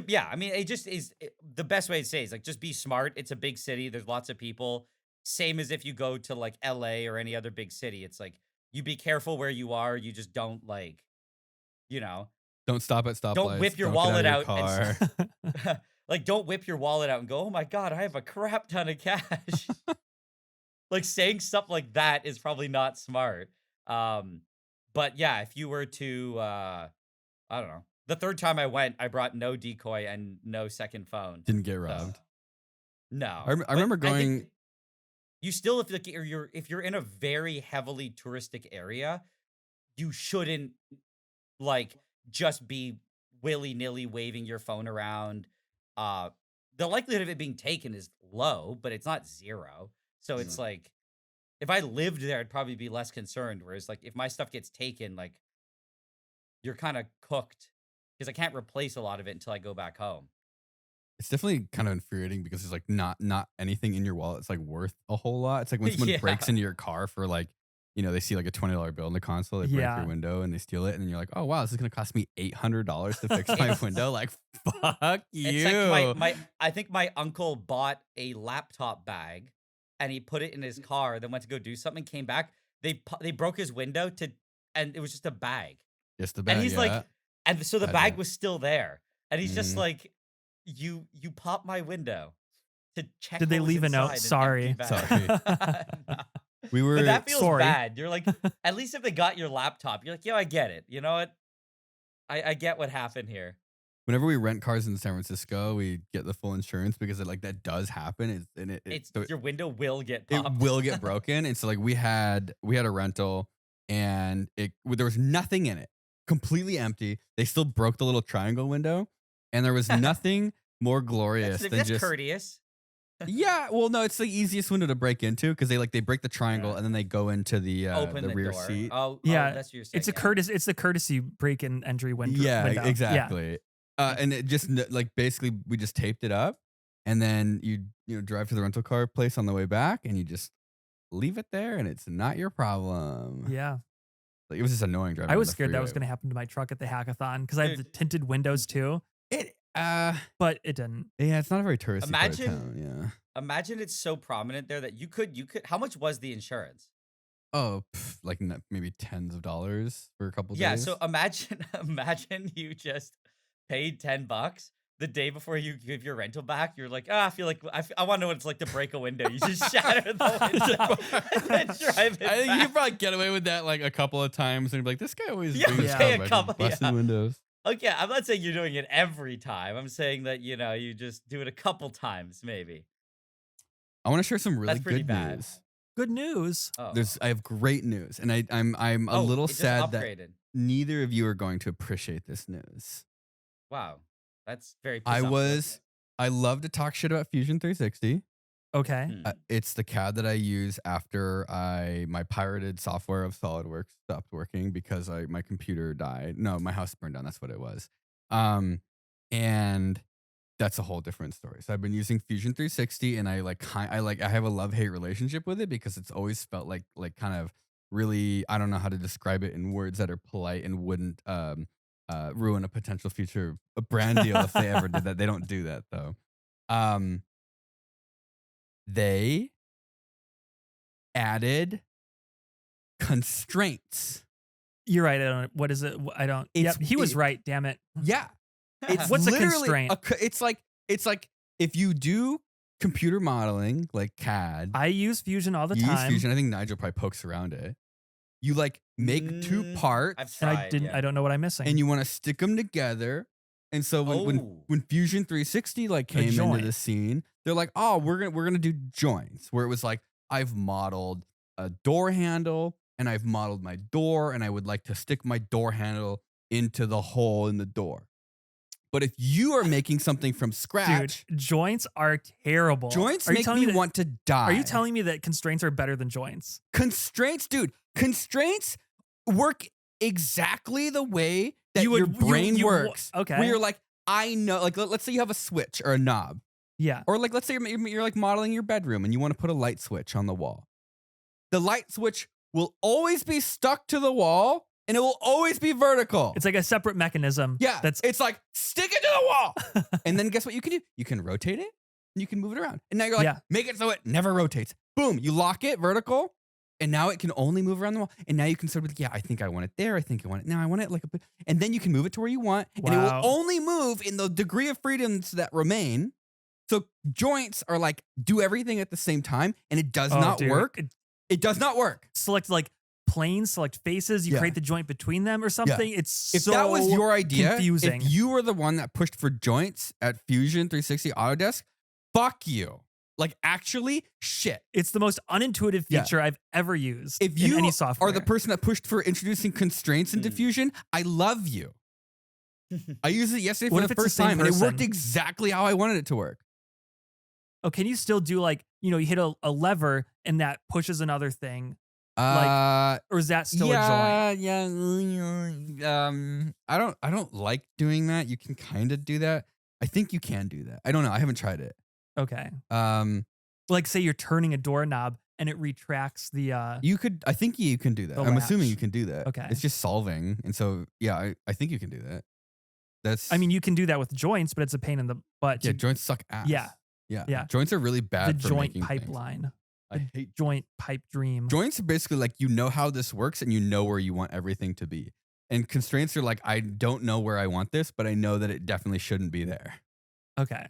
yeah, I mean, it just is the best way to say is like just be smart. It's a big city. There's lots of people. Same as if you go to like LA or any other big city. It's like you be careful where you are. You just don't you know, Don't stop at don't stoplights. whip your Don't get wallet out out of your car. and like don't whip your wallet out and go, "Oh my god, I have a crap ton of cash." Like saying stuff like that is probably not smart. But yeah, if you were to I don't know. The third time I went, I brought no decoy and no second phone. Didn't get So, robbed. no. I But remember I think going. you still if you're in a very heavily touristic area, you shouldn't like just be willy-nilly waving your phone around. Uh the likelihood of it being taken is low, but it's not zero. So it's Mm. like if I lived there, I'd probably be less concerned. Whereas like if my stuff gets taken, like you're kind of cooked because I can't replace a lot of it until I go back home. It's definitely kind of infuriating because it's like not anything in your wallet. It's like worth a whole lot. It's like when someone breaks Yeah. into your car for like, they see like a $20 bill in the console, they break your Yeah. window and they steal it, and then you're like, oh wow, this is gonna cost me $800 to fix my It's window. Like, fuck it's you. like my I think my uncle bought a laptop bag and he put it in his car, then went to go do something, came back. They broke his window and it was just a bag. Just the And bag, he's yeah. like and so the Bad bag luck. was still there. And he's just Mhm. like, you popped my window to check Did they what was leave a note? inside an empty Sorry. bag." No. We But were that feels Sorry. bad. You're like, at least if they got your laptop, you're like, yo, I get it. You know what? I get what happened here. whenever we rent cars in San Francisco, we get the full insurance because that does happen. It's your window will get it popped. will get broken. And so like we had a rental and there was nothing in it, completely empty. They still broke the little triangle window, and there was nothing more glorious than That's just courteous. yeah. Well, no, it's the easiest window to break into because they break the triangle Yeah. and then they go into the Open the rear door. seat. Yeah, that's what you're saying. It's a yeah. It's a courtesy break and entry window. Yeah, window. exactly. And it just like basically we just taped it up, and then you drive to the rental car place on the way back, and you just leave it there, and it's not your problem. Yeah. Like, it was just annoying driving. I on was the scared that was freeway. going to happen to my truck at the hackathon because I have the Dude. tinted windows too, It but it didn't. yeah, it's not a very touristy part of Imagine- town. Yeah. Imagine it's so prominent there that you could. How much was the insurance? Oh, like maybe tens of dollars for a couple Yeah. days. So imagine you just paid $10 the day before you give your rental back. You're like, I feel like I want to know what it's like to break a window. You just shatter the window and then drive it I think you back. could probably get away with that like a couple of times, and you'd be like, this guy always Yeah, brings his okay, car a back couple- and busting yeah. windows. Okay, I'm not saying you're doing it every time. I'm saying that you just do it a couple times, maybe. I want to share some really That's pretty good bad. news. Good news. Oh, I have great news, and I'm a little it just sad that upgraded. neither of you are going to appreciate this news. Wow, that's very. I presumptuous. love to talk shit about Fusion 360. Okay. It's the CAD that I use after my pirated software of SolidWorks stopped working because my computer died. No, my house burned down. That's what it was. And that's a whole different story. So I've been using Fusion 360, and I have a love-hate relationship with it because it's always felt like kind of really, I don't know how to describe it in words that are polite and wouldn't ruin a potential future a brand deal if they ever did that. They don't do that though. They added constraints. You're right. I don't. What is it? I don't. Yep. He was right. Damn it. Yeah. It's What's a literally constraint? it's like if you do computer modeling like CAD. I use Fusion all the You use time. Fusion. I think Nigel probably pokes around it. You like make two parts, I've And tried. I didn't. Yeah. I don't know what I'm missing. and you want to stick them together. And so when Fusion 360 like came into joint. the scene, they're like, oh, we're gonna do joints. Where it was like, I've modeled a door handle, and I've modeled my door, and I would like to stick my door handle into the hole in the door. But if you are making something from scratch, Dude, joints are terrible. joints Are you make telling me that- want to die. Are you telling me that constraints are better than joints? Constraints, dude? Constraints work exactly the way that You would- your brain you- works. okay. Where you're like, I know, like let's say you have a switch or a knob, Yeah. or like let's say you're like modeling your bedroom and you want to put a light switch on the wall. The light switch will always be stuck to the wall, and it will always be vertical. It's like a separate mechanism. Yeah, That's it's like stick it to the wall, and then guess what you can do? You can rotate it, and you can move it around. And now you're like, Yeah. make it so it never rotates. Boom, you lock it vertical, and now it can only move around the wall. And now you can sort of, yeah, I think I want it there. I think I want it now. I want it like a bit, and then you can move it to where you want, and it Wow. will only move in the degree of freedoms that remain. So joints are like do everything at the same time, and it does Oh, not dude. work. It does not work. Select like planes, select faces. You Yeah. create the joint between them or something. It's If so that was your idea, confusing. if you were the one that pushed for joints at Fusion 360 Autodesk, fuck you. Like actually, shit. It's the most unintuitive Yeah. feature I've ever used If in you any software. are the person that pushed for introducing constraints into Fusion, I love you. I used it yesterday What for if the it's the first same time, and it worked person? exactly how I wanted it to work. Oh, can you still do like, you hit a lever and that pushes another thing? Or is that still a joint? I don't like doing that. You can kind of do that. I think you can do that. I don't know. I haven't tried it. Okay. Um, Like say you're turning a doorknob and it retracts the You could. I think you can do that. The I'm assuming latch. you can do that. Okay. It's just solving, and so yeah, I think you can do that. That's. I mean, you can do that with joints, but it's a pain in the butt. yeah, to- joints suck ass. Yeah. yeah, Yeah. Joints are really the bad for joint making things. pipeline. I hate Joint pipe dream. joints. Are basically like you know how this works, and you know where you want everything to be. And constraints are like I don't know where I want this, but I know that it definitely shouldn't be there. Okay.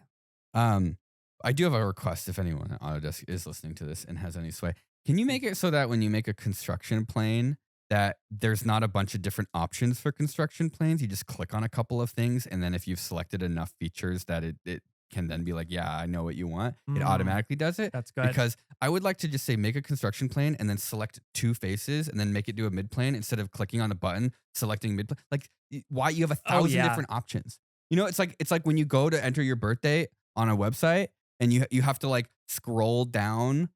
I do have a request if anyone at Autodesk is listening to this and has any sway. Can you make it so that when you make a construction plane, that there's not a bunch of different options for construction planes? You just click on a couple of things, and then if you've selected enough features that it can then be like, yeah, I know what you want. It Mm. automatically does it. That's good. Because I would like to just say make a construction plane and then select two faces and then make it do a mid plane instead of clicking on a button, selecting mid plane. Like why you have 1,000 yeah. different options. It's like when you go to enter your birthday on a website and you have to like scroll down.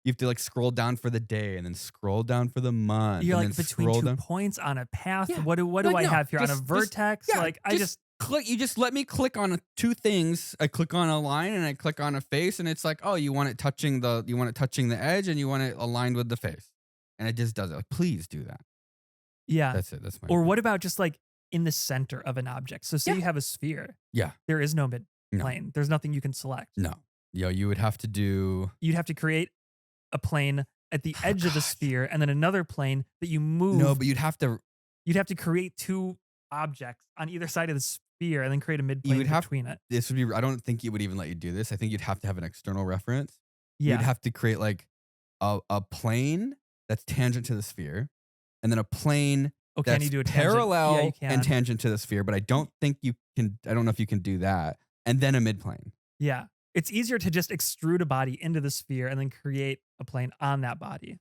You have to like scroll down for the day and then scroll down for the month. You're and like then between scroll two down. points on a path. Yeah. What do Like, I no, have here on a just- vertex? yeah, like I just click. You just let me click on two things. I click on a line and I click on a face, and it's like, oh, you want it touching the edge, and you want it aligned with the face, and it just does it. Like, please do that. yeah. That's it. That's my. Or what about just like in the center of an object? So say Yeah. you have a sphere. Yeah. There is no mid No. plane. There's nothing you can select. No, you would have to do. You'd have to create a plane at the edge of the God. sphere and then another plane that you move. No, but you'd have to. You'd have to create two objects on either side of the sphere and then create a mid plane would have- between it. This would be. I don't think it would even let you do this. I think you'd have to have an external reference. Yeah. You'd have to create like a plane that's tangent to the sphere, and then a plane Oh, can that's you do a tangent? parallel Yeah, you can. and tangent to the sphere. But I don't think you can. I don't know if you can do that. And then a mid plane. Yeah. It's easier to just extrude a body into the sphere and then create a plane on that body.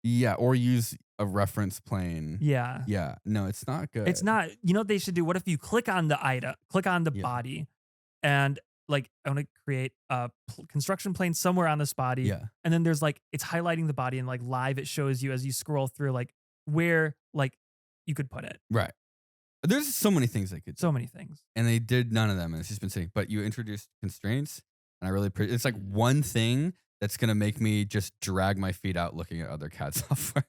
Yeah, or use a reference plane. Yeah. Yeah. No, it's not good. It's not, you know what they should do? What if you click on the click on the Yeah. body, and like I want to create a construction plane somewhere on this body, Yeah. and then there's like it's highlighting the body and like live it shows you as you scroll through like where like you could put it. Right. There's so many things they could do. So many things. And they did none of them, and it's just been sitting. But you introduced constraints, and I really it's like one thing that's gonna make me just drag my feet out looking at other CAD software.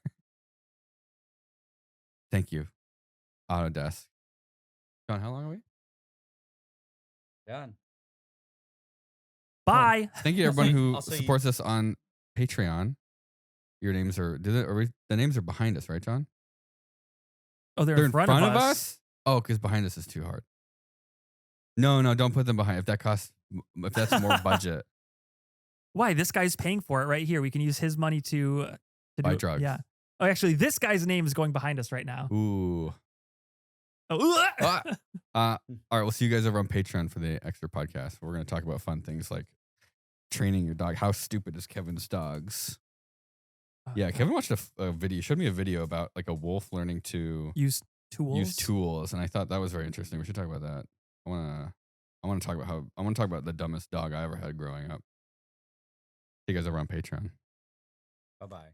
Thank you, Autodesk. John, how long are we? Done. Bye. Thank you to everyone who Also, supports us on Patreon. Your names are the names are behind us, right, John? Oh, they're They're in front of us. Oh, because behind us is too hard. No, don't put them behind. If that's more budget. Why? This guy's paying for it right here. We can use his money to Buy do drugs. Yeah. Oh, actually, this guy's name is going behind us right now. Ooh. Oh, All right, we'll see you guys over on Patreon for the extra podcast. We're going to talk about fun things like training your dog. How stupid is Kevin's dogs? Yeah, Kevin watched a video, showed me a video about like a wolf learning to use tools. and I thought that was very interesting. We should talk about that. I want to talk about the dumbest dog I ever had growing up. See you guys over on Patreon. Bye-bye.